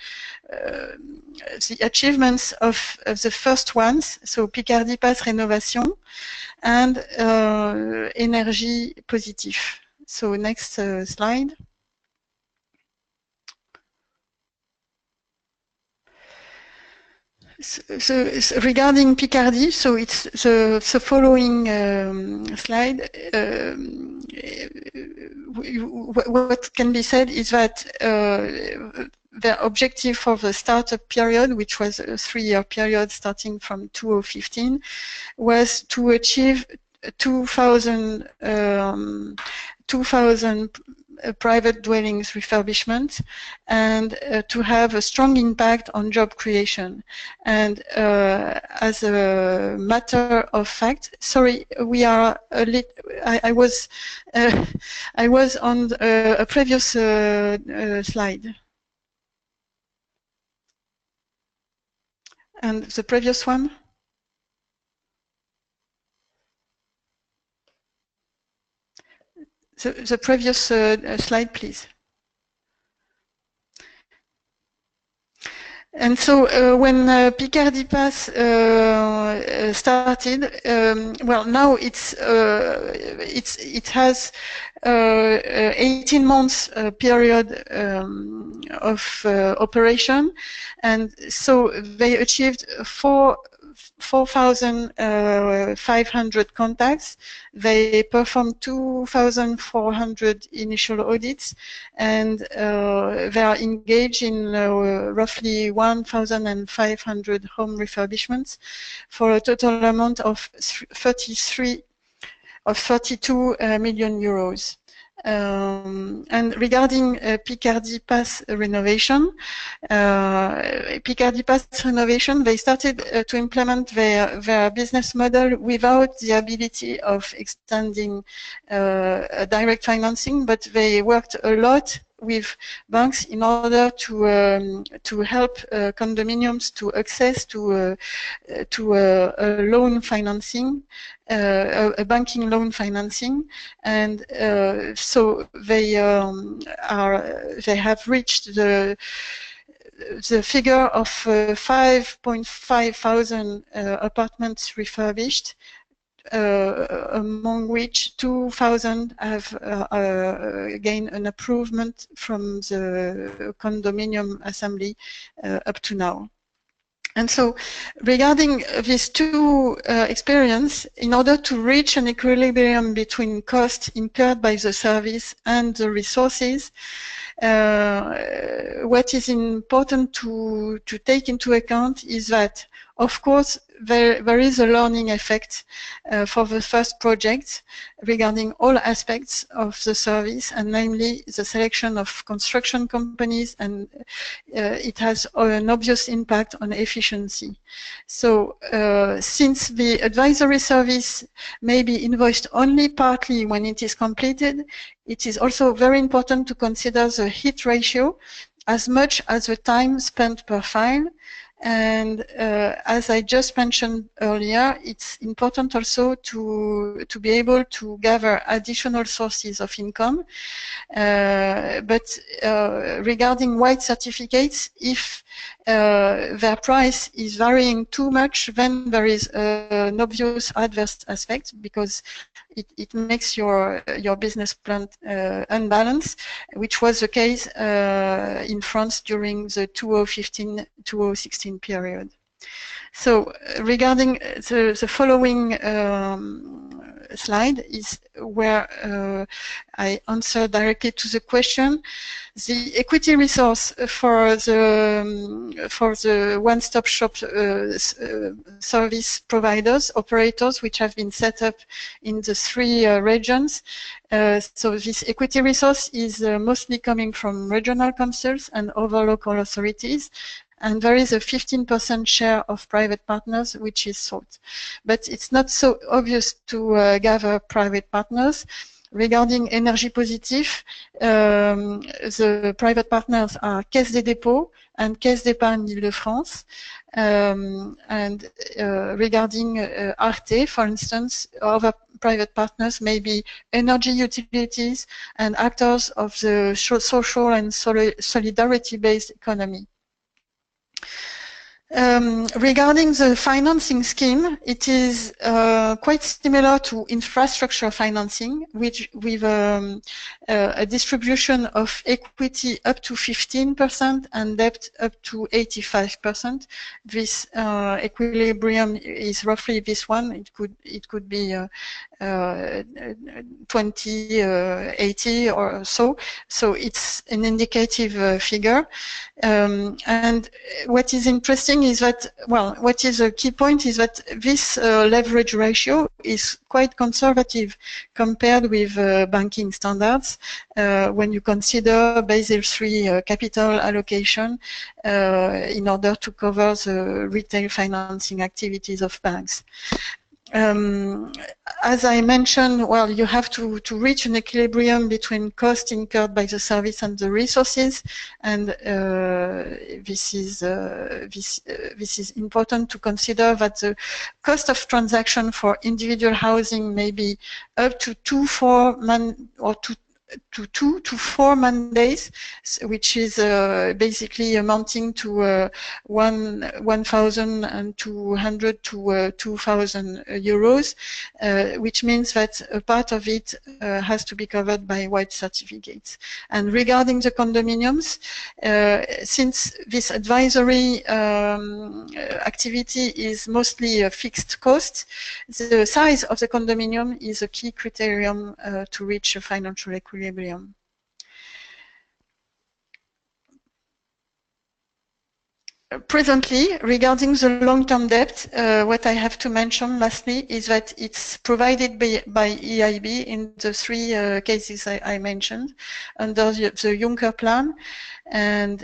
achievements of the first ones, so Picardie Pass Renovation and Énergie Positif. So next slide. So regarding Picardie, so it's the following slide. What can be said is that the objective for the startup period, which was a 3-year period starting from 2015, was to achieve 2,000 private dwellings refurbishment and to have a strong impact on job creation. And as a matter of fact, sorry, we are a little. I was on a previous slide, and the previous one. The previous slide, please. And so when Picardie Pass started, well, now it has 18 months period of operation, and so they achieved 4,500 contacts. They performed 2,400 initial audits, and they are engaged in roughly 1,500 home refurbishments for a total amount of 32 million euros. And regarding Picardy Pass renovation, Picardy Pass renovation, they started to implement their business model without the ability of extending direct financing, but they worked a lot with banks in order to help condominiums to access to a loan financing, a banking loan financing, and so they have reached the figure of 5.5 thousand apartments refurbished, among which 2,000 have gained an improvement from the condominium assembly up to now. And so, regarding these two experiences, in order to reach an equilibrium between costs incurred by the service and the resources, what is important to take into account is that, of course, there is a learning effect for the first project regarding all aspects of the service, and namely the selection of construction companies, and it has an obvious impact on efficiency. So since the advisory service may be invoiced only partly when it is completed, it is also very important to consider the hit ratio as much as the time spent per file. And as I just mentioned earlier, it's important also to be able to gather additional sources of income. But regarding white certificates, if their price is varying too much, then there is an obvious adverse aspect, because it makes your business plan unbalanced, which was the case in France during the 2015-2016 period. So regarding the following slide is where I answer directly to the question. The equity resource for the one-stop shop service providers, operators, which have been set up in the three regions. So this equity resource is mostly coming from regional councils and other local authorities. And there is a 15% share of private partners which is sought. But it's not so obvious to gather private partners. Regarding Énergie Positive, the private partners are Caisse des Dépôts and Caisse d'Épargne Île-de-France. And regarding Arte, for instance, other private partners may be energy utilities and actors of the social and solidarity-based economy. Regarding the financing scheme, it is quite similar to infrastructure financing, which with a distribution of equity up to 15% and debt up to 85%. This equilibrium is roughly this one. It could be 20-80 or so. So it's an indicative figure. And what is interesting is that, well, what is a key point is that this leverage ratio is quite conservative compared with banking standards when you consider Basel III capital allocation in order to cover the retail financing activities of banks. As I mentioned, well, you have to reach an equilibrium between costs incurred by the service and the resources, and this is important to consider that the cost of transaction for individual housing may be up to to 2 to 4 mandates, which is basically amounting to 1,200 to 2,000 euros, which means that a part of it has to be covered by white certificates. And regarding the condominiums, since this advisory activity is mostly a fixed cost, the size of the condominium is a key criterion to reach a financial equilibrium. Presently, regarding the long-term debt, what I have to mention lastly is that it's provided by EIB in the 3 cases I mentioned under the Juncker plan, and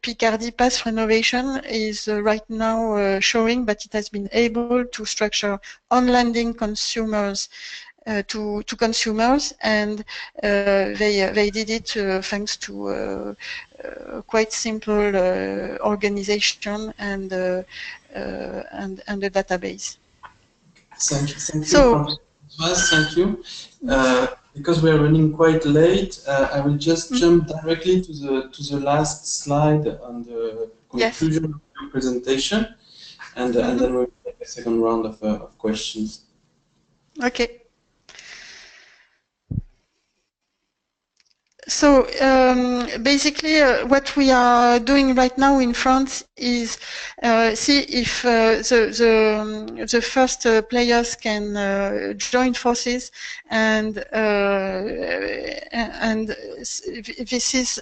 Picardy Pass Renovation is right now showing that it has been able to structure on-lending consumers to consumers, and they did it thanks to quite simple organization and a database. Thank you, Francoise. Thank you. Because we are running quite late, I will just jump directly to the last slide on the conclusion of your presentation, and then we'll take a second round of questions. Okay. So basically, what we are doing right now in France is see if the first players can join forces, and this is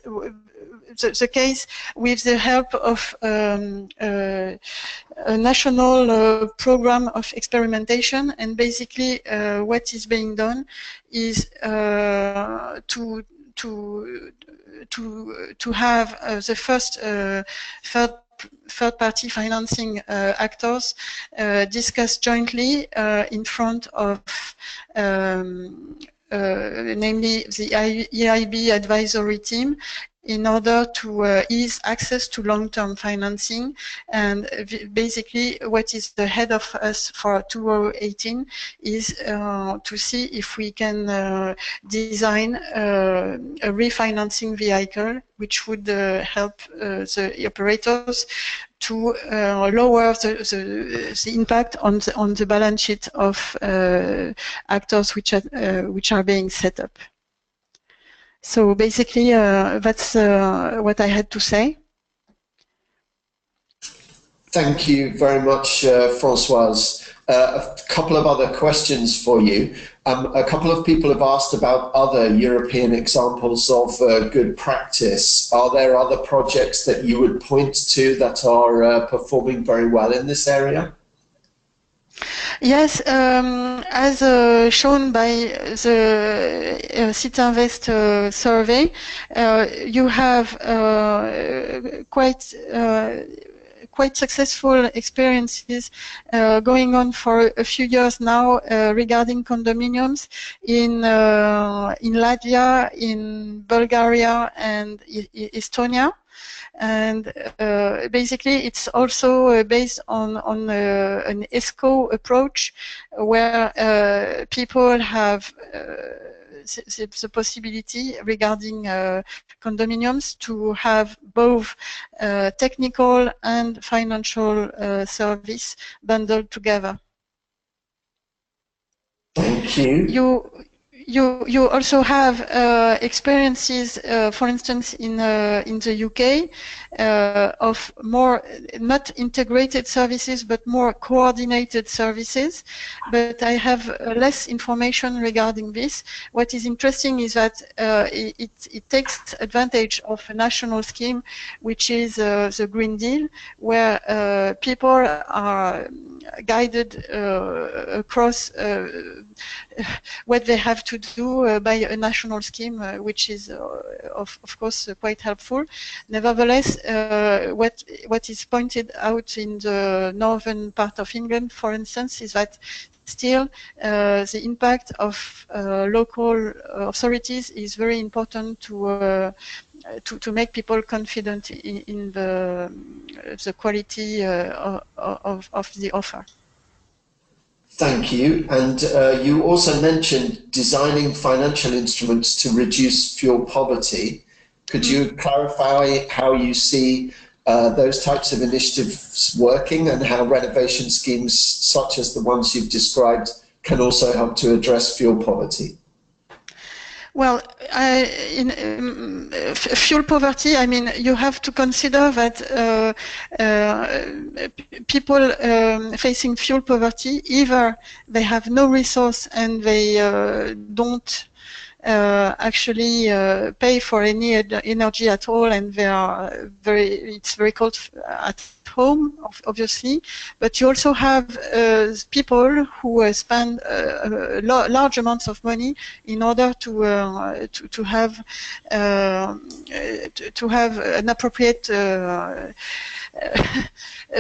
the case with the help of a national program of experimentation. And basically, what is being done is to have the first third-party financing actors discuss jointly in front of namely the EIB advisory team, in order to ease access to long-term financing. And basically what is ahead of us for 2018 is to see if we can design a refinancing vehicle which would help the operators to lower the impact on the balance sheet of actors which are being set up. So basically, that's what I had to say. Thank you very much, Francoise. A couple of other questions for you. A couple of people have asked about other European examples of good practice. Are there other projects that you would point to that are performing very well in this area? Yes, as shown by the Site Invest survey, you have quite successful experiences going on for a few years now regarding condominiums in Latvia, in Bulgaria, and Estonia. And basically, it's also based on an ESCO approach, where people have the possibility regarding condominiums to have both technical and financial service bundled together. Thank you. You also have experiences, for instance, in the UK, of more not integrated services but more coordinated services. But I have less information regarding this. What is interesting is that it takes advantage of a national scheme, which is the Green Deal, where people are guided across what they have to do by a national scheme, which is of course quite helpful. Nevertheless, what is pointed out in the northern part of England, for instance, is that still the impact of local authorities is very important to make people confident in the quality of the offer. Thank you. And you also mentioned designing financial instruments to reduce fuel poverty. Could you clarify how you see those types of initiatives working and how renovation schemes such as the ones you've described can also help to address fuel poverty? Well, fuel poverty, I mean, you have to consider that people facing fuel poverty, either they have no resource and they don't actually pay for any energy at all, and they are it's very cold at home, obviously. But you also have people who spend large amounts of money in order to have an appropriate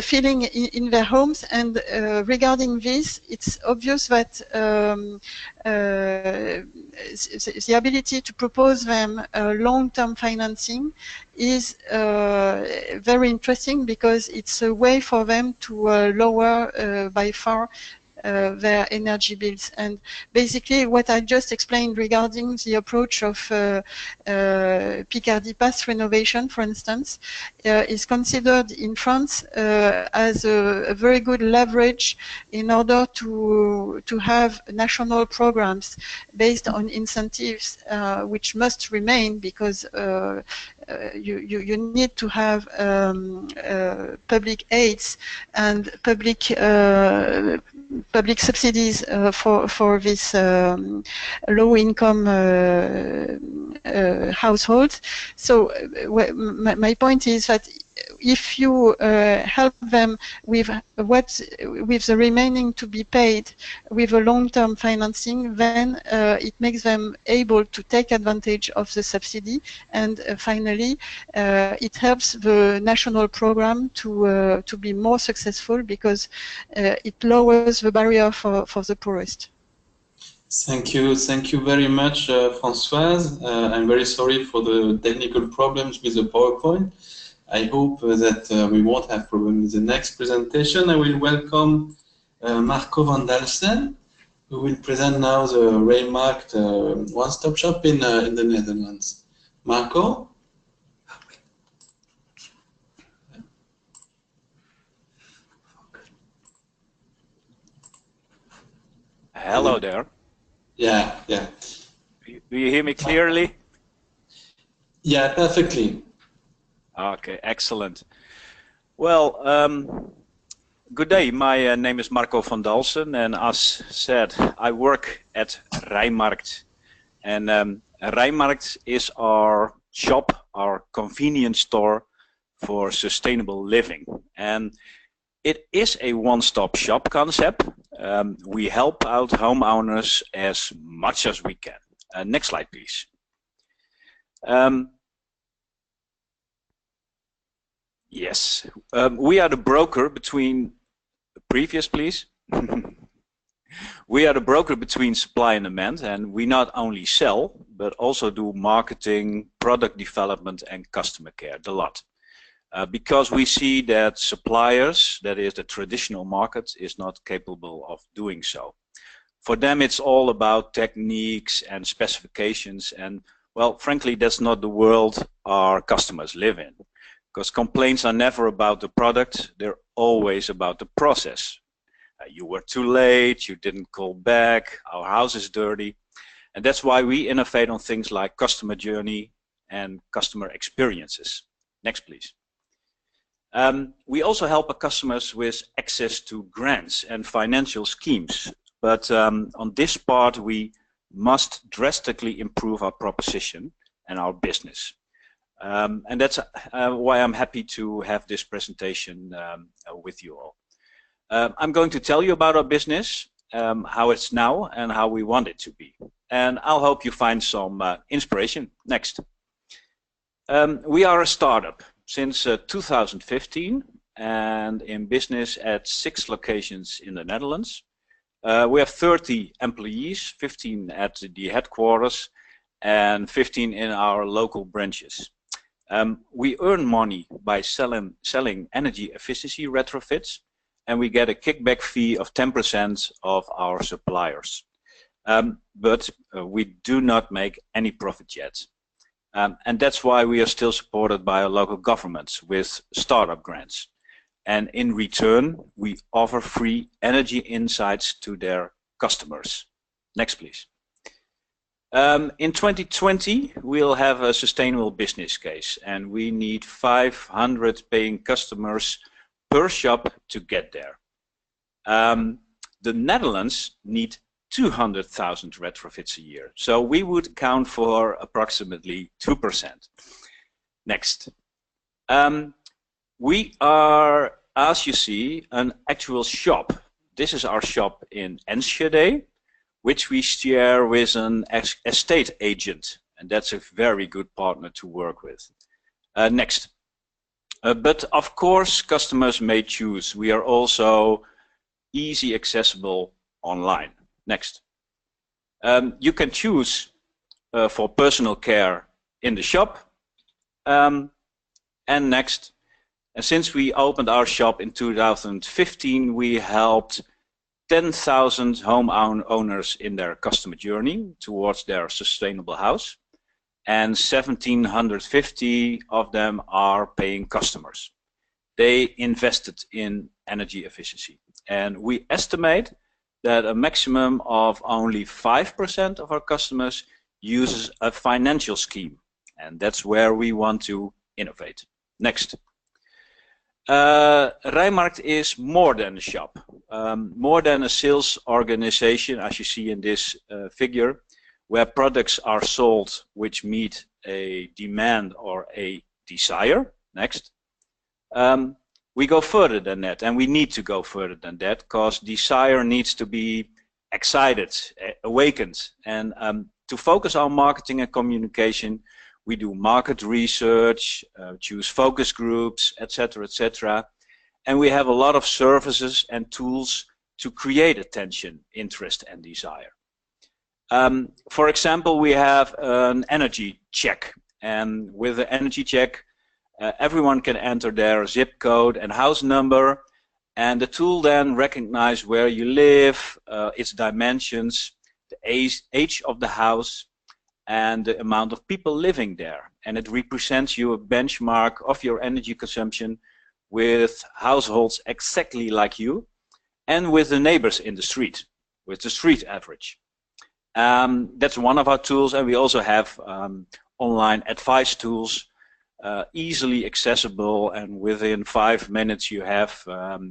feeling in their homes. And regarding this, it's obvious that the ability to propose them long-term financing is very interesting, because it's a way for them to lower by far their energy bills. And basically what I just explained regarding the approach of Picardy Pass renovation, for instance, is considered in France as a very good leverage in order to have national programs based on incentives, which must remain, because you need to have public aids and public subsidies for this low-income households. So my point is that if you help them with the remaining to be paid with a long-term financing, then it makes them able to take advantage of the subsidy, and finally it helps the national program to be more successful, because it lowers the barrier for the poorest. Thank you very much, Francoise. I'm very sorry for the technical problems with the PowerPoint. I hope that we won't have problems in the next presentation. I will welcome Marco van Dalfsen, who will present now the remarked one-stop shop in the Netherlands. Marco? Hello there. Yeah. Do you hear me clearly? Yeah, perfectly. Okay, excellent. Well, good day. My name is Marco van Dalfsen, and as said, I work at Rijmarkt. And Rijmarkt is our shop, our convenience store for sustainable living. And it is a one-stop shop concept. We help out homeowners as much as we can. Next slide, please. Yes, we are the broker between, previous please. We are the broker between supply and demand, and we not only sell, but also do marketing, product development, and customer care, the lot. Because we see that suppliers, that is the traditional market, is not capable of doing so. For them, it's all about techniques and specifications, and well, frankly, that's not the world our customers live in. Because complaints are never about the product, they're always about the process. You were too late, you didn't call back, our house is dirty. And that's why we innovate on things like customer journey and customer experiences. Next, please. We also help our customers with access to grants and financial schemes. But on this part, we must drastically improve our proposition and our business. And that's why I'm happy to have this presentation with you all. I'm going to tell you about our business, how it's now and how we want it to be. And I'll hope you find some inspiration. Next. We are a startup since 2015 and in business at 6 locations in the Netherlands. We have 30 employees, 15 at the headquarters and 15 in our local branches. We earn money by selling energy efficiency retrofits, and we get a kickback fee of 10% of our suppliers. But we do not make any profit yet. And that's why we are still supported by our local governments with startup grants. And in return, we offer free energy insights to their customers. Next, please. In 2020, we'll have a sustainable business case, and we need 500 paying customers per shop to get there. The Netherlands need 200,000 retrofits a year, so we would count for approximately 2%. Next. We are, as you see, an actual shop. This is our shop in Enschede, which we share with an estate agent, and that's a very good partner to work with. Next. But of course, customers may choose. We are also easy accessible online. Next. You can choose for personal care in the shop. And next. Since we opened our shop in 2015, we helped 10,000 home owners in their customer journey towards their sustainable house, and 1,750 of them are paying customers. They invested in energy efficiency, and we estimate that a maximum of only 5% of our customers uses a financial scheme, and that's where we want to innovate. Next. Rijnmarkt is more than a shop, more than a sales organization, as you see in this figure, where products are sold which meet a demand or a desire. Next. We go further than that, and we need to go further than that, because desire needs to be excited, awakened, and to focus on marketing and communication, we do market research, choose focus groups, etc., etc. And we have a lot of services and tools to create attention, interest, and desire. For example, we have an energy check. And with the energy check, everyone can enter their zip code and house number. And the tool then recognizes where you live, its dimensions, the age of the house, and the amount of people living there. And it represents you a benchmark of your energy consumption with households exactly like you and with the neighbors in the street, with the street average. That's one of our tools, and we also have online advice tools, easily accessible, and within 5 minutes you have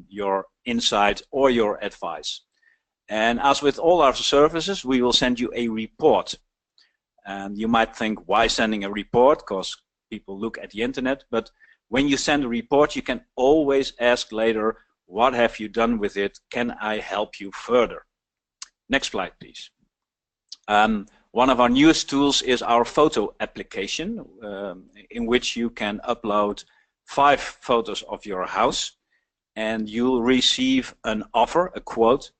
your insight or your advice. And as with all our services, we will send you a report. And you might think, why sending a report? Because people look at the internet. But when you send a report, you can always ask later, what have you done with it? Can I help you further? Next slide, please. One of our newest tools is our photo application, in which you can upload 5 photos of your house, and you'll receive an offer, a quote,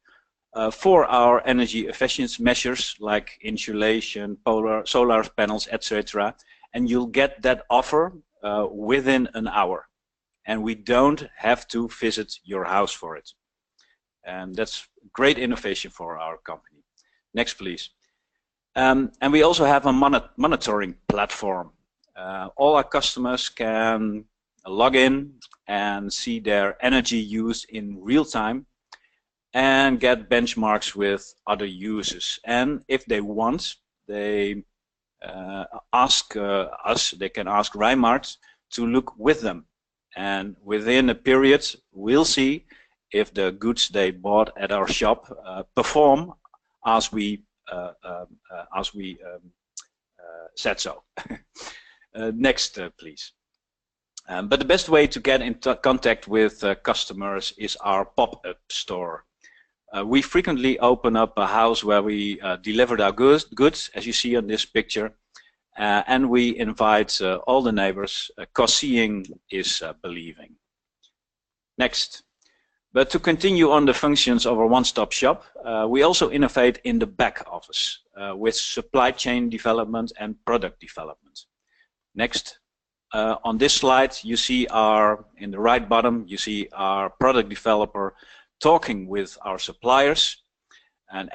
for our energy efficiency measures like insulation, solar panels, etc. And you'll get that offer within an hour. And we don't have to visit your house for it. And that's great innovation for our company. Next, please. And we also have a monitoring platform. All our customers can log in and see their energy use in real time and get benchmarks with other users. And if they want, they ask us, they can ask Rijnmarkt to look with them. And within a period, we'll see if the goods they bought at our shop perform as we said so. Next, please. But the best way to get in contact with customers is our pop-up store. We frequently open up a house where we delivered our goods, as you see on this picture, and we invite all the neighbors, because seeing is believing. Next. But to continue on the functions of our one-stop shop, we also innovate in the back office with supply chain development and product development. Next. On this slide, you see in the right bottom, you see our product developer talking with our suppliers, and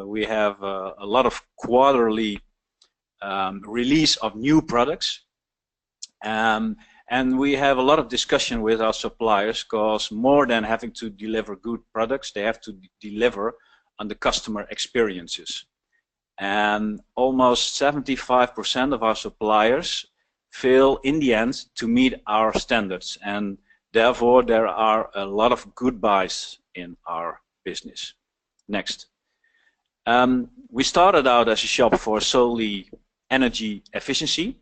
we have a lot of quarterly release of new products, and we have a lot of discussion with our suppliers, because more than having to deliver good products, they have to deliver on the customer experiences. And almost 75% of our suppliers fail in the end to meet our standards, and therefore there are a lot of goodbyes in our business. Next. We started out as a shop for solely energy efficiency,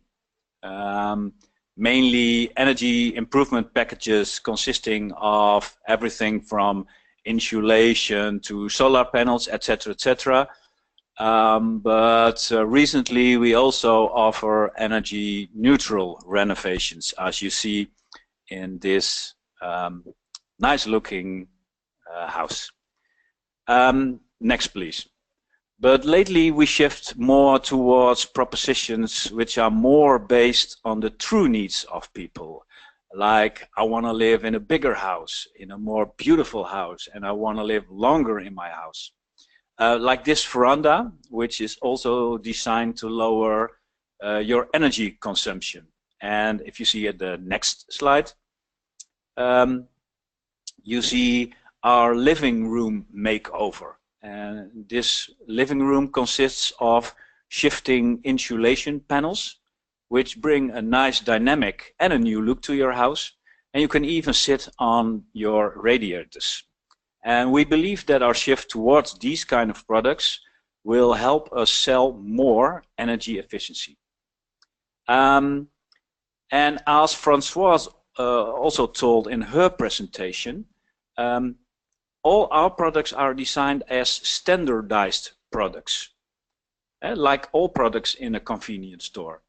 mainly energy improvement packages consisting of everything from insulation to solar panels, etc., etc. But recently we also offer energy neutral renovations, as you see in this nice looking house. Next please. But lately we shift more towards propositions which are more based on the true needs of people. Like, I want to live in a bigger house, in a more beautiful house, and I want to live longer in my house. Like this veranda, which is also designed to lower your energy consumption. And if you see at the next slide, you see our living room makeover. And this living room consists of shifting insulation panels, which bring a nice dynamic and a new look to your house. And you can even sit on your radiators. And we believe that our shift towards these kind of products will help us sell more energy efficiency. And as Francoise also told in her presentation, all our products are designed as standardized products, like all products in a convenience store.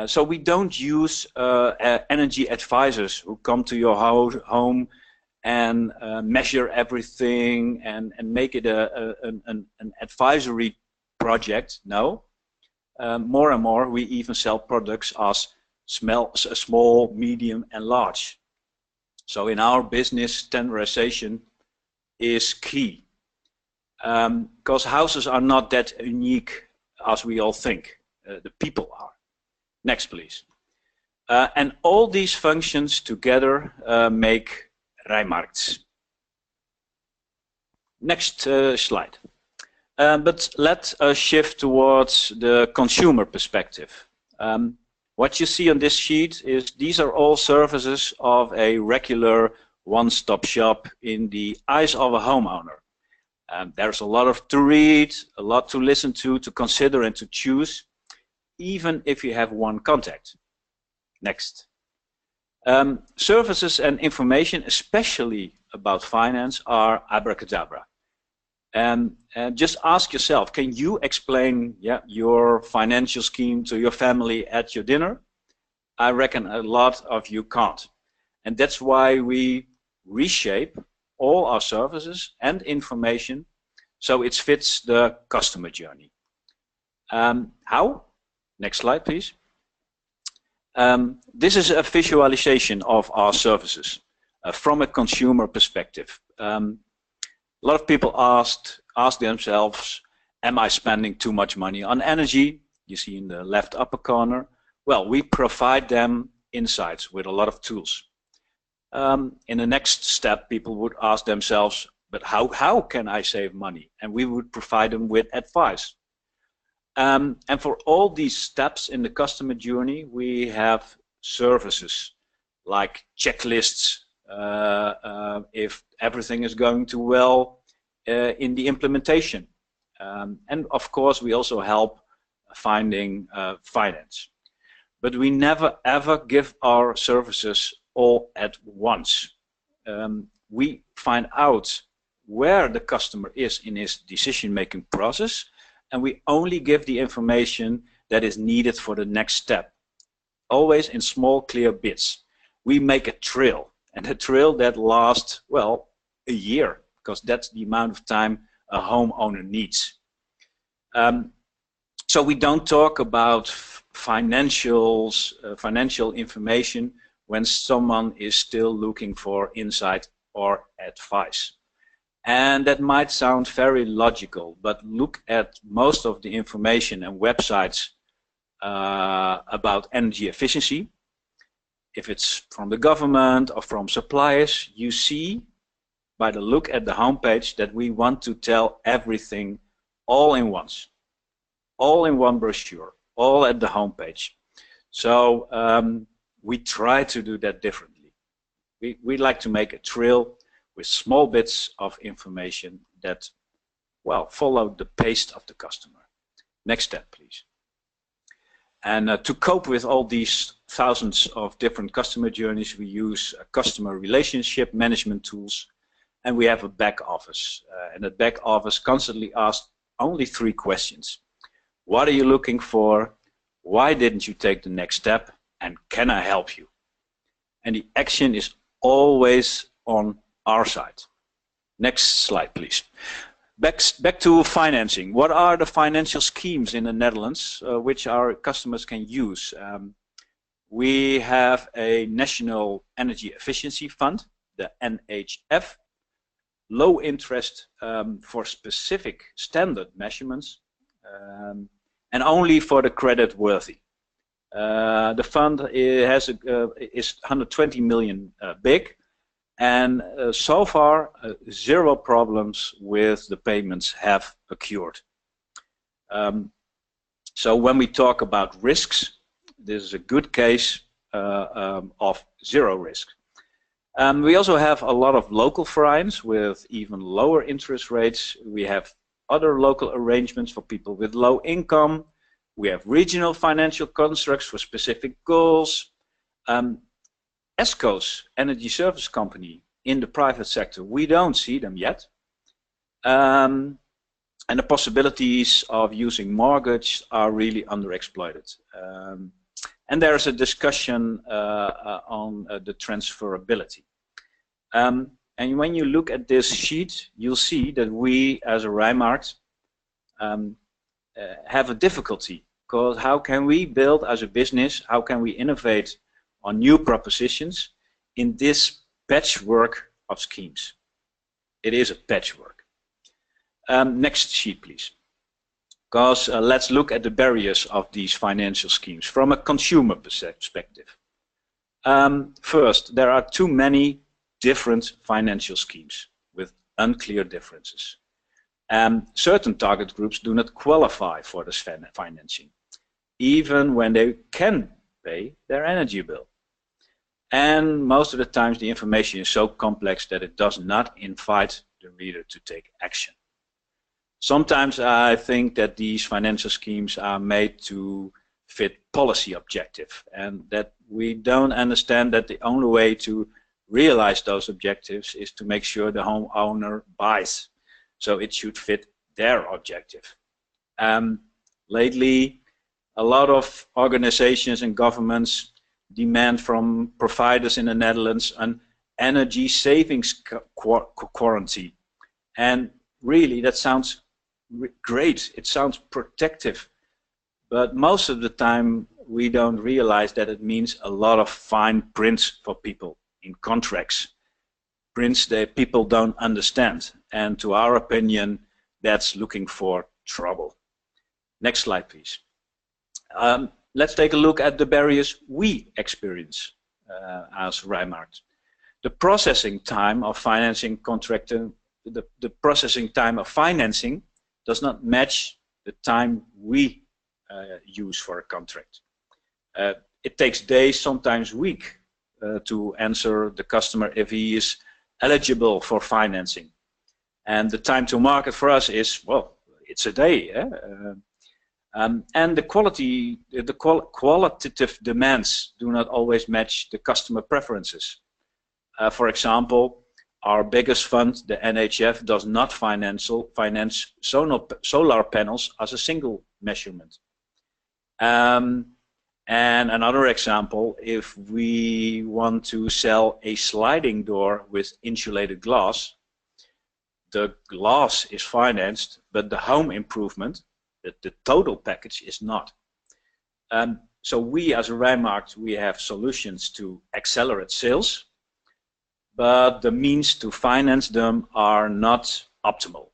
So we don't use energy advisors who come to your home and measure everything and make it an advisory project. No. More and more we even sell products as small, medium and large. So in our business, standardization is key, because houses are not that unique as we all think. The people are. Next please. And all these functions together make Rijmarkts. Next slide. But let us shift towards the consumer perspective. What you see on this sheet is these are all services of a regular one-stop shop in the eyes of a homeowner. There's a lot to read, a lot to listen to consider and to choose, even if you have one contact. Next. Services and information, especially about finance, are abracadabra. And just ask yourself, can you explain your financial scheme to your family at your dinner? I reckon a lot of you can't. And that's why we reshape all our services and information so it fits the customer journey. How? Next slide, please. This is a visualization of our services from a consumer perspective. A lot of people ask themselves, am I spending too much money on energy? You see in the left upper corner. Well, we provide them insights with a lot of tools. In the next step, people would ask themselves, but how can I save money? And we would provide them with advice. And for all these steps in the customer journey, we have services like checklists, if everything is going too well in the implementation. And of course we also help finding finance. But we never ever give our services all at once. We find out where the customer is in his decision-making process, and we only give the information that is needed for the next step. Always in small, clear bits. We make a trail. And a trail that lasts, well, a year, because that's the amount of time a homeowner needs. So we don't talk about financials, financial information when someone is still looking for insight or advice. And that might sound very logical, but look at most of the information and websites about energy efficiency. If it's from the government or from suppliers, you see by the look at the homepage that we want to tell everything all in once, all in one brochure, all at the homepage. So we try to do that differently. We like to make a trail with small bits of information that, well, follow the pace of the customer. Next step, please. And to cope with all these thousands of different customer journeys, we use customer relationship management tools, and we have a back office. And the back office constantly asks only 3 questions. What are you looking for? Why didn't you take the next step? And can I help you? And the action is always on our side. Next slide, please. Back to financing. What are the financial schemes in the Netherlands which our customers can use? We have a National Energy Efficiency Fund, the NHF, low interest for specific standard measurements, and only for the credit worthy. The fund is 120 million big, and so far 0 problems with the payments have occurred. So when we talk about risks, this is a good case of 0 risk. We also have a lot of local variants with even lower interest rates. We have other local arrangements for people with low income. We have regional financial constructs for specific goals. ESCO's, Energy Service Company, in the private sector, we don't see them yet. And the possibilities of using mortgage are really underexploited. And there's a discussion on the transferability. And when you look at this sheet, you'll see that we, as a Rijnmart, have a difficulty, because how can we build as a business, how can we innovate on new propositions in this patchwork of schemes? It is a patchwork. Next sheet, please. Because let's look at the barriers of these financial schemes from a consumer perspective. First, there are too many different financial schemes with unclear differences. Certain target groups do not qualify for this financing, even when they can pay their energy bill. And most of the times the information is so complex that it does not invite the reader to take action. Sometimes I think that these financial schemes are made to fit policy objective, and that we don't understand that the only way to realize those objectives is to make sure the homeowner buys. So it should fit their objective. Lately, a lot of organizations and governments demand from providers in the Netherlands an energy savings guarantee. And really, that sounds great. It sounds protective. But most of the time, we don't realize that it means a lot of fine print for people in contracts. Prints that people don't understand. And to our opinion, that's looking for trouble. Next slide, please. Let's take a look at the barriers we experience as Rijnmart. The processing time of financing contracting, the processing time of financing does not match the time we use for a contract. It takes days, sometimes weeks, to answer the customer if he is eligible for financing. And the time to market for us is, well, it's a day. And the qualitative demands do not always match the customer preferences. For example, our biggest fund, the NHF, does not finance solar panels as a single measurement. And another example, if we want to sell a sliding door with insulated glass, the glass is financed, but the home improvement the total package is not. So we as a Rijnmarkt, we have solutions to accelerate sales, but the means to finance them are not optimal.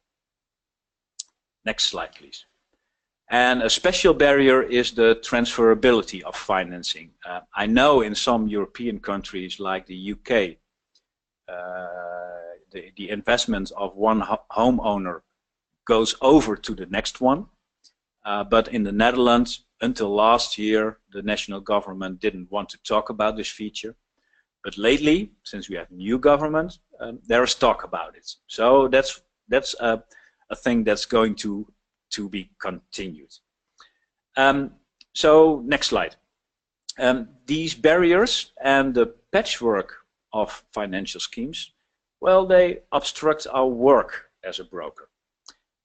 Next slide, please. And a special barrier is the transferability of financing. I know in some European countries like the UK, the investment of one homeowner goes over to the next one. But in the Netherlands, until last year, the national government didn't want to talk about this feature. But lately, since we have new government, there is talk about it. So that's a thing that's going to be continued. So next slide. These barriers and the patchwork of financial schemes, well, they obstruct our work as a broker.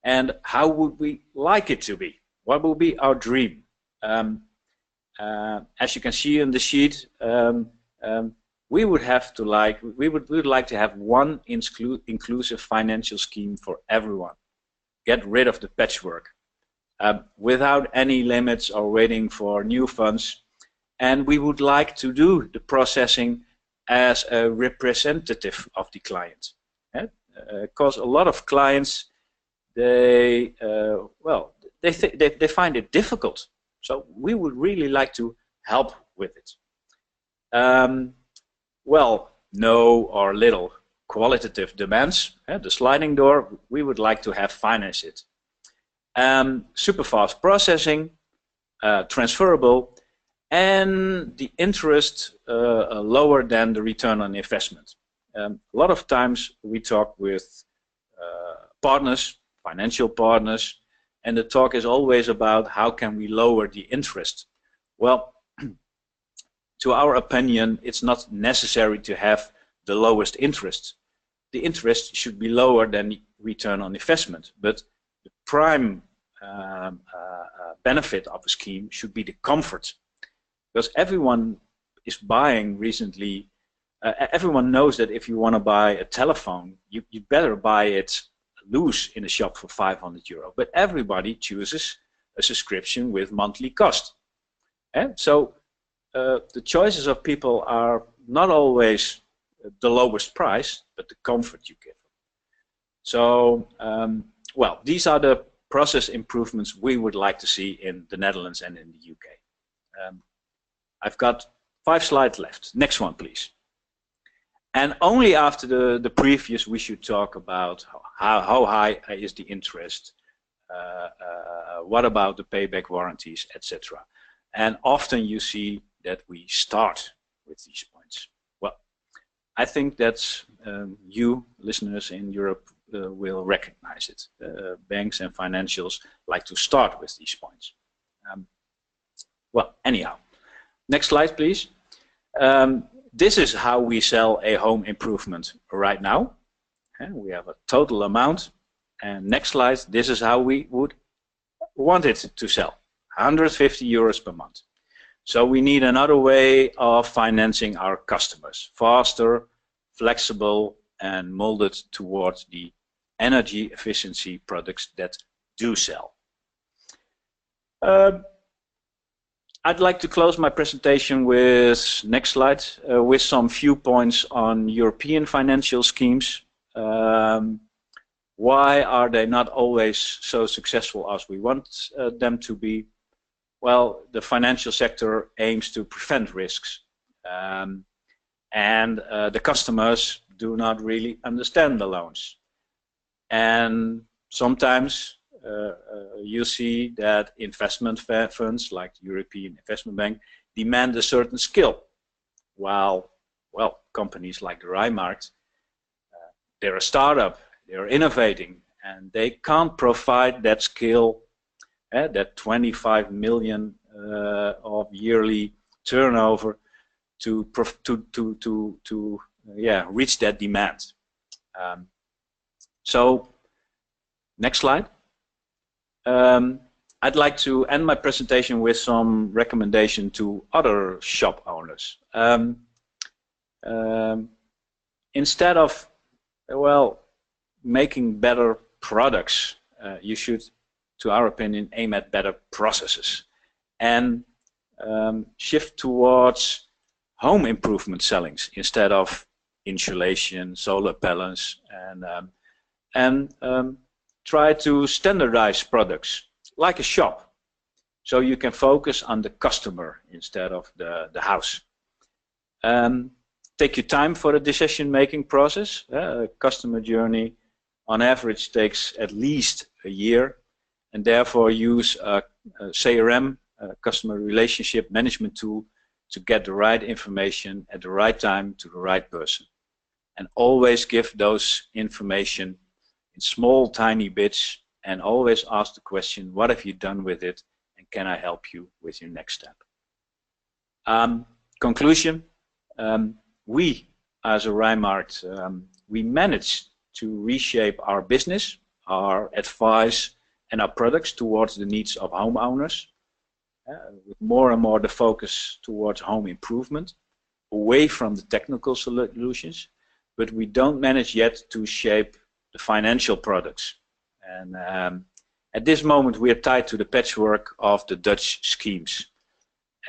And how would we like it to be? What will be our dream? As you can see in the sheet, we would like to have one inclusive financial scheme for everyone. Get rid of the patchwork without any limits or waiting for new funds. And we would like to do the processing as a representative of the client. Because a lot of clients, they find it difficult. So we would really like to help with it. Well, no or little qualitative demands. The sliding door, we would like to have finance it. Super fast processing, transferable, and the interest lower than the return on investment. A lot of times we talk with partners, financial partners, and the talk is always about how can we lower the interest. Well, to our opinion, it's not necessary to have the lowest interest. The interest should be lower than the return on investment, but the prime benefit of a scheme should be the comfort, because everyone is buying recently. Everyone knows that if you want to buy a telephone, you better buy it loose in a shop for €500, but everybody chooses a subscription with monthly cost. And so the choices of people are not always the lowest price, but the comfort you give them. So, well, these are the process improvements we would like to see in the Netherlands and in the UK. I've got 5 slides left. Next one, please. And only after the previous we should talk about how high is the interest, what about the payback warranties, etc. And often you see that we start with these points. Well, I think that's you listeners in Europe will recognize it. Banks and financials like to start with these points. Well, anyhow, next slide, please. This is how we sell a home improvement right now. And we have a total amount. And next slide, this is how we would want it to sell. €150 per month. So we need another way of financing our customers. Faster, flexible, and molded towards the energy efficiency products that do sell. I'd like to close my presentation with, next slide, with some few points on European financial schemes. Why are they not always so successful as we want them to be? Well, the financial sector aims to prevent risks. And the customers do not really understand the loans. And sometimes you see that investment funds like the European Investment Bank demand a certain skill, while, well, companies like the Rijnmarkt, they're a startup, they're innovating, and they can't provide that skill, that 25 million of yearly turnover to reach that demand. So, next slide. I'd like to end my presentation with some recommendation to other shop owners. Instead of, well, making better products, you should to our opinion, aim at better processes and shift towards home improvement sellings instead of insulation, solar panels, and try to standardize products like a shop, so you can focus on the customer instead of the house. Take your time for the decision-making process. A customer journey on average takes at least a year, and therefore use a CRM, a customer relationship management tool, to get the right information at the right time to the right person. And always give those information in small, tiny bits, and always ask the question, what have you done with it, and can I help you with your next step? Conclusion, we as a Rijnmart, we managed to reshape our business, our advice, and our products towards the needs of homeowners, with more and more the focus towards home improvement, away from the technical solutions, but we don't manage yet to shape the financial products. And at this moment we are tied to the patchwork of the Dutch schemes.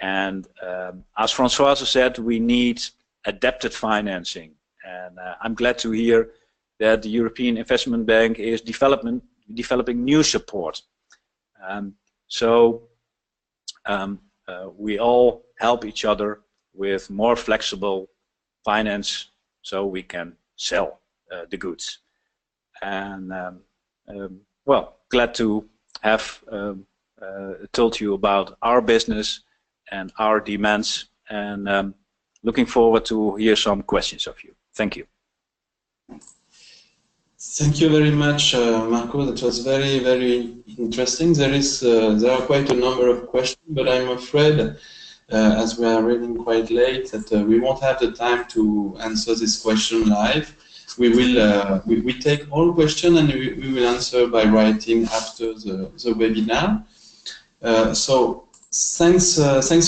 And as Francoise said, we need adapted financing. And I'm glad to hear that the European Investment Bank is developing new support. We all help each other with more flexible finance, so we can sell the goods. And well, glad to have told you about our business and our demands, and looking forward to hear some questions of you. Thank you. Thank you very much, Marco. That was very, very interesting. There are quite a number of questions, but I'm afraid, as we are running quite late, that we won't have the time to answer this question live. We will we take all questions, and we will answer by writing after the webinar. So thanks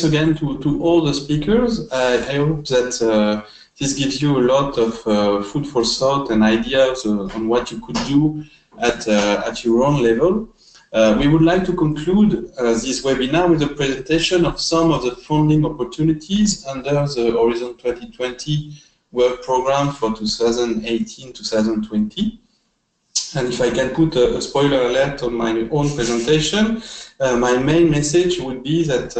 again to all the speakers. I hope that this gives you a lot of food for thought and ideas on what you could do at your own level. We would like to conclude this webinar with a presentation of some of the funding opportunities under the Horizon 2020 work program for 2018-2020. And if I can put a spoiler alert on my own presentation, my main message would be that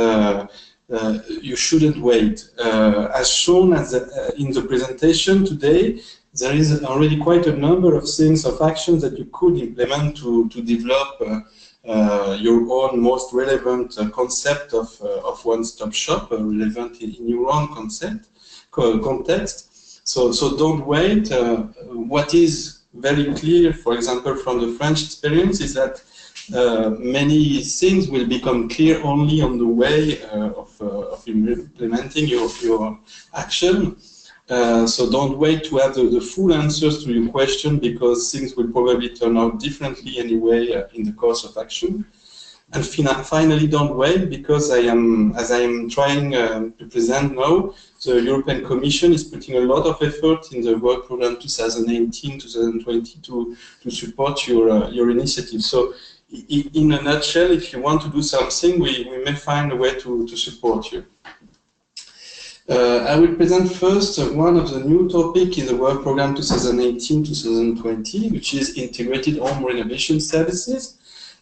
you shouldn't wait. As shown in the presentation today, there is already quite a number of things, of actions that you could implement to develop your own most relevant concept of one-stop shop, relevant in your own context. So don't wait. What is very clear, for example, from the French experience, is that many things will become clear only on the way of implementing your action. So don't wait to have the full answers to your question, because things will probably turn out differently anyway in the course of action. And finally, don't wait, because as I am trying to present now, the European Commission is putting a lot of effort in the work program 2018-2020 to support your initiative. So in a nutshell, if you want to do something, we may find a way to support you. I will present first one of the new topics in the work program 2018-2020, which is integrated home renovation services.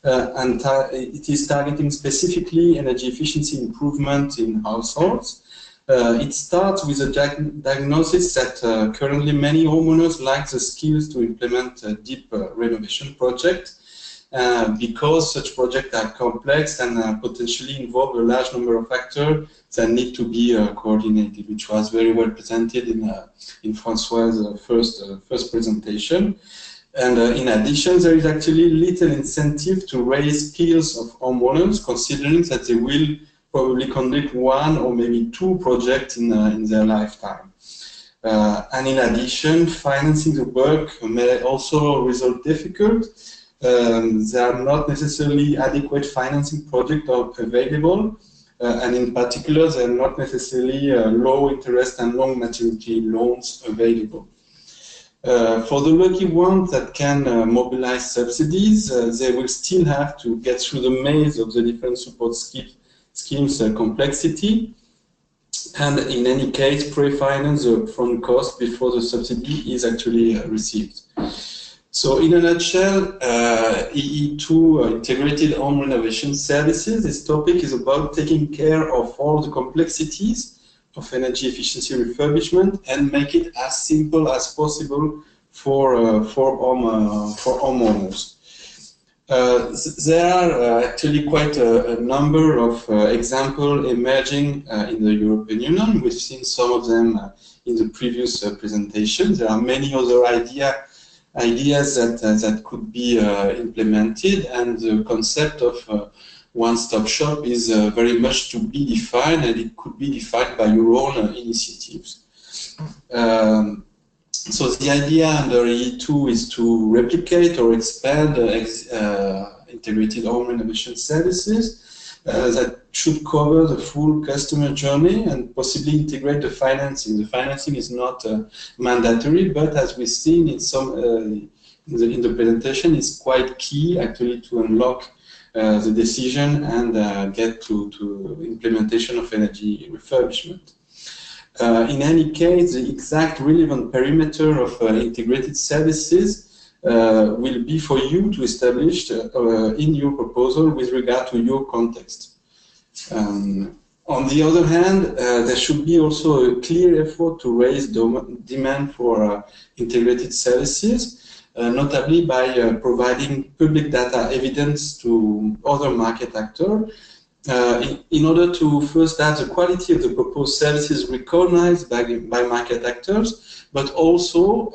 And it is targeting specifically energy efficiency improvement in households. It starts with a diagnosis that currently many homeowners lack the skills to implement a deep renovation project, because such projects are complex and potentially involve a large number of actors that need to be coordinated, which was very well presented in Francoise's first presentation. And in addition, there is actually little incentive to raise skills of homeowners, considering that they will probably conduct one or maybe two projects in their lifetime. And in addition, financing the work may also result difficult. There are not necessarily adequate financing projects available, and in particular, there are not necessarily low interest and long maturity loans available. For the lucky ones that can mobilize subsidies, they will still have to get through the maze of the different support schemes complexity, and in any case pre-finance the upfront cost before the subsidy is actually received. So in a nutshell, EE2 integrated home renovation services, this topic is about taking care of all the complexities of energy efficiency refurbishment and make it as simple as possible for homeowners. There are actually quite a number of examples emerging in the European Union. We've seen some of them in the previous presentation. There are many other ideas that could be implemented, and the concept of one-stop shop is very much to be defined, and it could be defined by your own initiatives. So the idea under E2 is to replicate or expand integrated home renovation services that should cover the full customer journey and possibly integrate the financing. The financing is not mandatory, but as we've seen in some in the presentation, it's quite key actually to unlock the decision and get to implementation of energy refurbishment. In any case, the exact relevant perimeter of integrated services will be for you to establish in your proposal with regard to your context. On the other hand, there should be also a clear effort to raise demand for integrated services, notably by providing public data evidence to other market actors, in order to first have the quality of the proposed services recognized by market actors, but also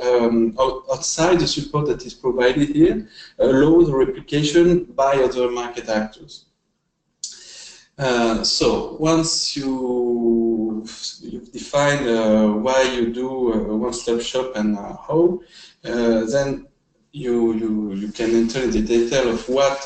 outside the support that is provided here, allow the replication by other market actors. So once you've defined why you do a one-stop shop and how, then you can enter in the detail of what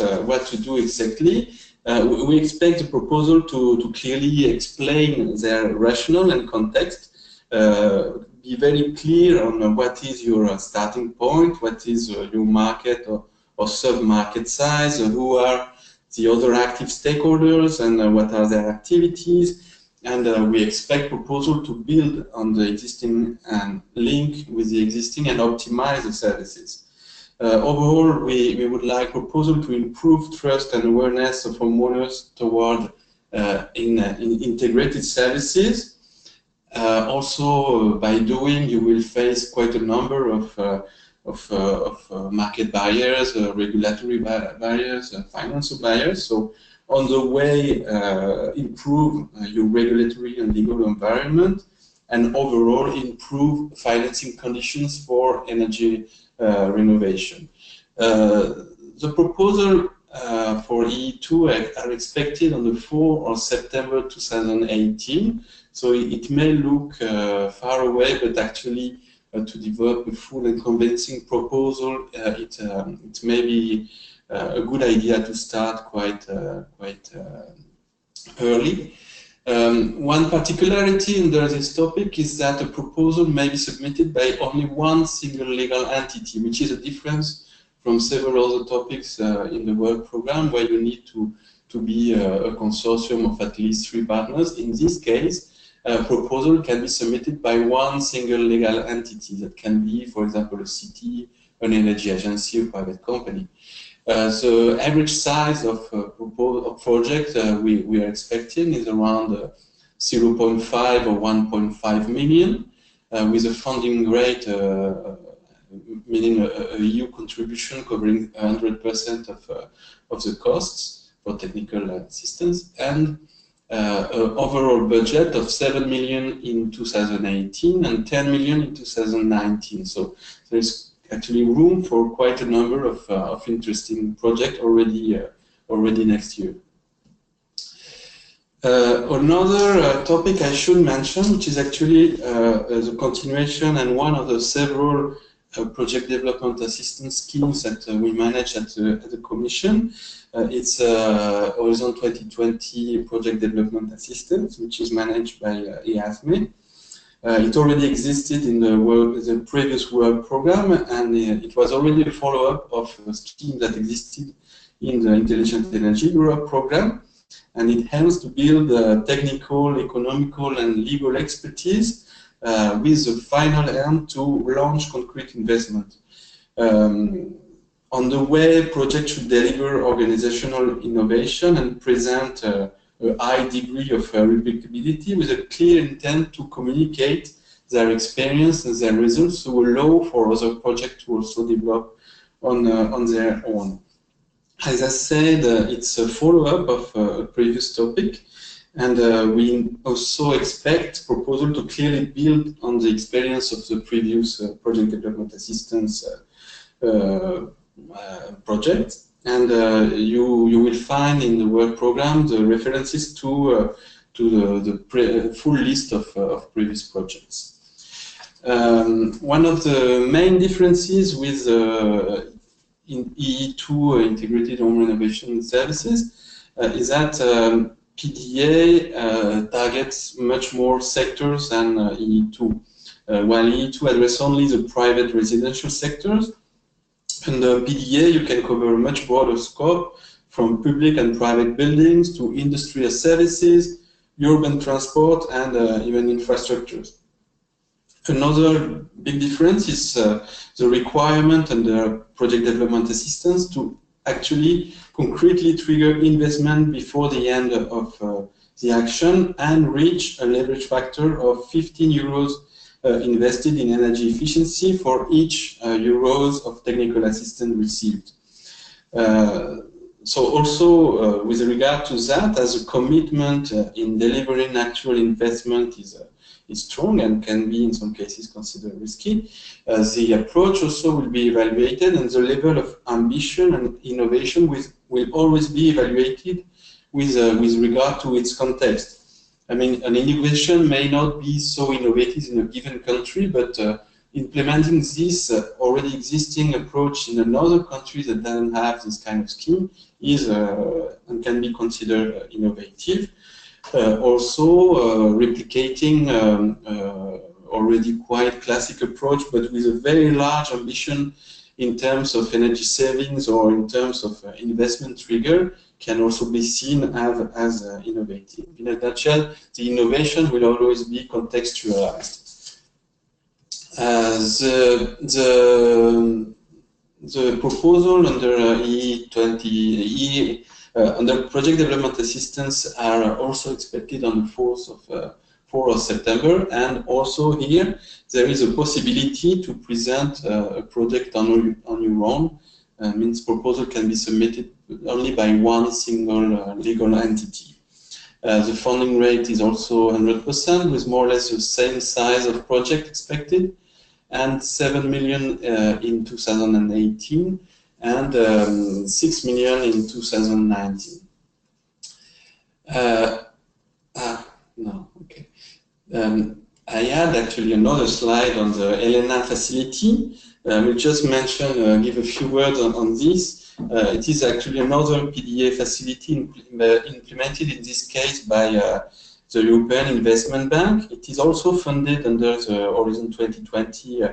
to do exactly. We expect the proposal to clearly explain their rationale and context, be very clear on what is your starting point, what is your market or sub-market size, who are the other active stakeholders and what are their activities. And we expect proposal to build on the existing and link with the existing and optimize the services. Overall, we would like proposal to improve trust and awareness of homeowners toward in integrated services. Also, by doing, you will face quite a number of market barriers, regulatory barriers, financial barriers. So, on the way, improve your regulatory and legal environment, and overall improve financing conditions for energy renovation. The proposal for E2 are expected on the 4th of September 2018. So it may look far away, but actually to develop a full and convincing proposal, it may be a good idea to start quite early. One particularity under this topic is that a proposal may be submitted by only one single legal entity, which is a difference from several other topics in the work program where you need to be a consortium of at least 3 partners. In this case, a proposal can be submitted by one single legal entity. That can be, for example, a city, an energy agency, a private company. The average size of project we are expecting is around 0.5 or 1.5 million, with a funding rate, meaning a EU contribution covering 100% of the costs for technical assistance, and an overall budget of 7 million in 2018 and 10 million in 2019. So there's actually room for quite a number of interesting projects already next year. Another topic I should mention, which is actually the continuation and one of the several project development assistance schemes that we manage at the Commission. It's Horizon 2020 Project Development Assistance, which is managed by EASME. It already existed in the previous work program, and it was already a follow-up of a scheme that existed in the Intelligent Energy Europe program, and it helps to build technical, economical, and legal expertise with the final aim to launch concrete investment. On the way, projects should deliver organizational innovation and present a high degree of replicability with a clear intent to communicate their experience and their results to allow for other projects to also develop on their own. As I said, it's a follow-up of a previous topic, and we also expect proposal to clearly build on the experience of the previous project development assistance project, and you will find in the work program the references to the full list of previous projects. One of the main differences with in EE2 integrated home renovation services is that PDA targets much more sectors than EE2, while EE2 addresses only the private residential sectors. And PDA, you can cover a much broader scope, from public and private buildings to industrial services, urban transport, and even infrastructures. Another big difference is the requirement under project development assistance to actually concretely trigger investment before the end of the action and reach a leverage factor of 15 euros invested in energy efficiency for each euros of technical assistance received. So also with regard to that, as a commitment in delivering actual investment is strong and can be in some cases considered risky, the approach also will be evaluated, and the level of ambition and innovation will always be evaluated with regard to its context. I mean, an innovation may not be so innovative in a given country, but implementing this already existing approach in another country that doesn't have this kind of scheme is and can be considered innovative. Also, replicating already quite classic approach, but with a very large ambition in terms of energy savings or in terms of investment trigger, can also be seen as innovative. In a nutshell, the innovation will always be contextualized. The proposal under under project development assistance are also expected on the 4th of September, and also here there is a possibility to present a project on your own. Means proposal can be submitted only by one single legal entity. The funding rate is also 100%, with more or less the same size of project expected, and 7 million in 2018 and 6 million in 2019. No, okay. I had actually another slide on the ELENA facility. We'll just mention, give a few words on this. It is actually another PDA facility implemented in this case by the European Investment Bank. It is also funded under the Horizon 2020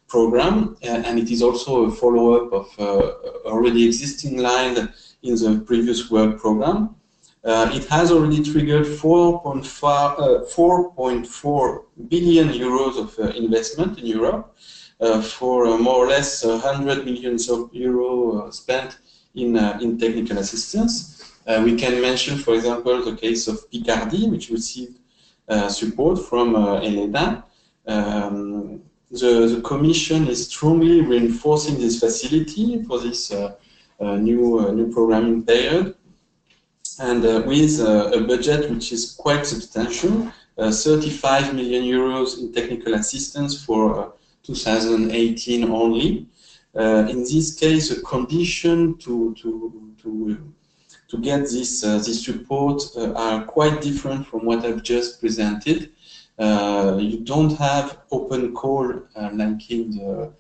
program, and it is also a follow-up of already existing line in the previous work program. It has already triggered 4.4 billion euros of investment in Europe, for more or less 100 million euros spent in technical assistance. We can mention, for example, the case of Picardy, which received support from ELENA. The Commission is strongly reinforcing this facility for this new programming period, and with a budget which is quite substantial, 35 million euros in technical assistance for 2018 only. In this case, a condition to get this support are quite different from what I've just presented. You don't have open call like in the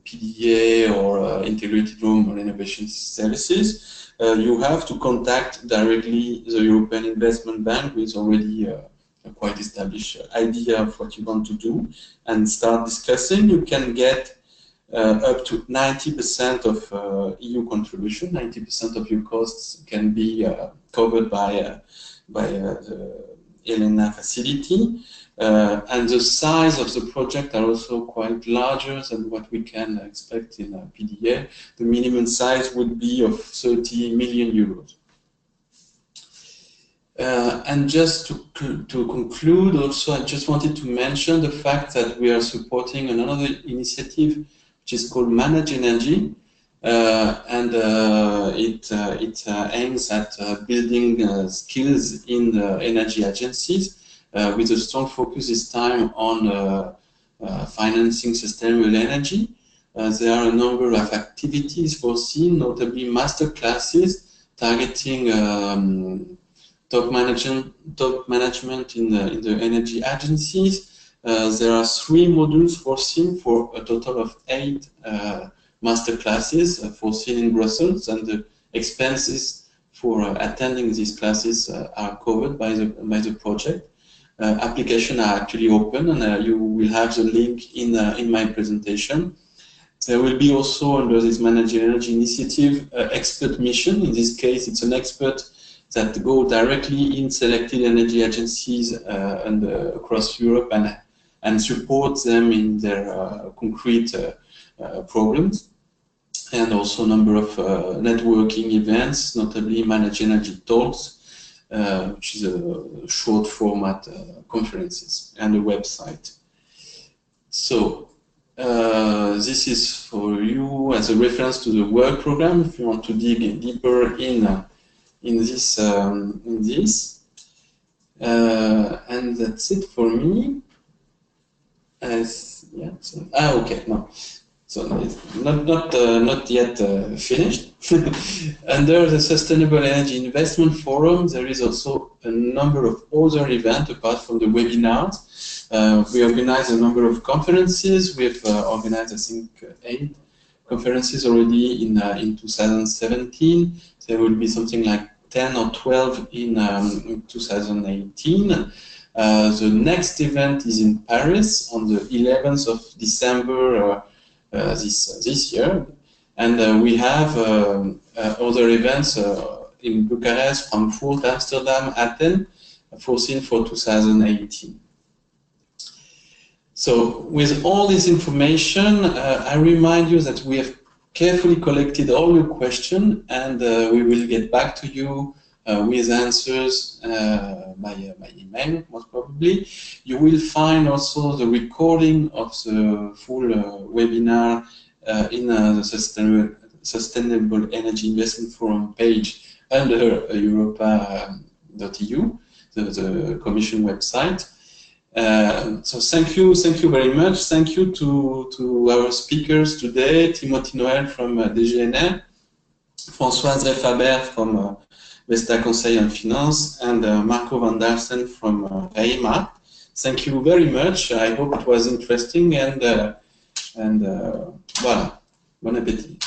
PDA or integrated home renovation services. You have to contact directly the European Investment Bank, who is already quite established idea of what you want to do and start discussing. You can get up to 90% of EU contribution. 90% of your costs can be covered by the ELENA facility. And the size of the project are also quite larger than what we can expect in PDA. The minimum size would be of 30 million euros. And just to conclude, also, I just wanted to mention the fact that we are supporting another initiative which is called Manage Energy, and it aims at building skills in the energy agencies, with a strong focus this time on financing sustainable energy. There are a number of activities foreseen, notably master classes targeting top management in the energy agencies. There are 3 modules foreseen for a total of 8 master classes foreseen in Brussels, and the expenses for attending these classes are covered by the project. Applications are actually open, and you will have the link in my presentation. There will be also, under this Managed Energy Initiative, expert mission. In this case, it's an expert that go directly in selected energy agencies and across Europe and support them in their concrete problems. And also a number of networking events, notably Managed Energy Talks, which is a short format conferences, and a website. So this is for you as a reference to the work program if you want to dig deeper in this. And that's it for me. Yeah. So, okay. No. So it's not yet finished. Under the Sustainable Energy Investment Forum, there is also a number of other events apart from the webinars. We organize a number of conferences. We've organized, I think, 8 conferences already in 2017. There will be something like 10 or 12 in 2018. The next event is in Paris on the 11th of December this year, and we have other events in Bucharest, Frankfurt, Amsterdam, Athens, foreseen for 2018. So with all this information, I remind you that we have carefully collected all your questions, and we will get back to you with answers by email, most probably. You will find also the recording of the full webinar in the Sustainable Energy Investment Forum page under europa.eu, the Commission website. So thank you very much. Thank you to our speakers today, Timothée Noel from DGNR, Francoise Refabert from Vesta Conseil Finance, and Marco van Dalfsen from EIMA. Thank you very much. I hope it was interesting, and voilà, bon appétit.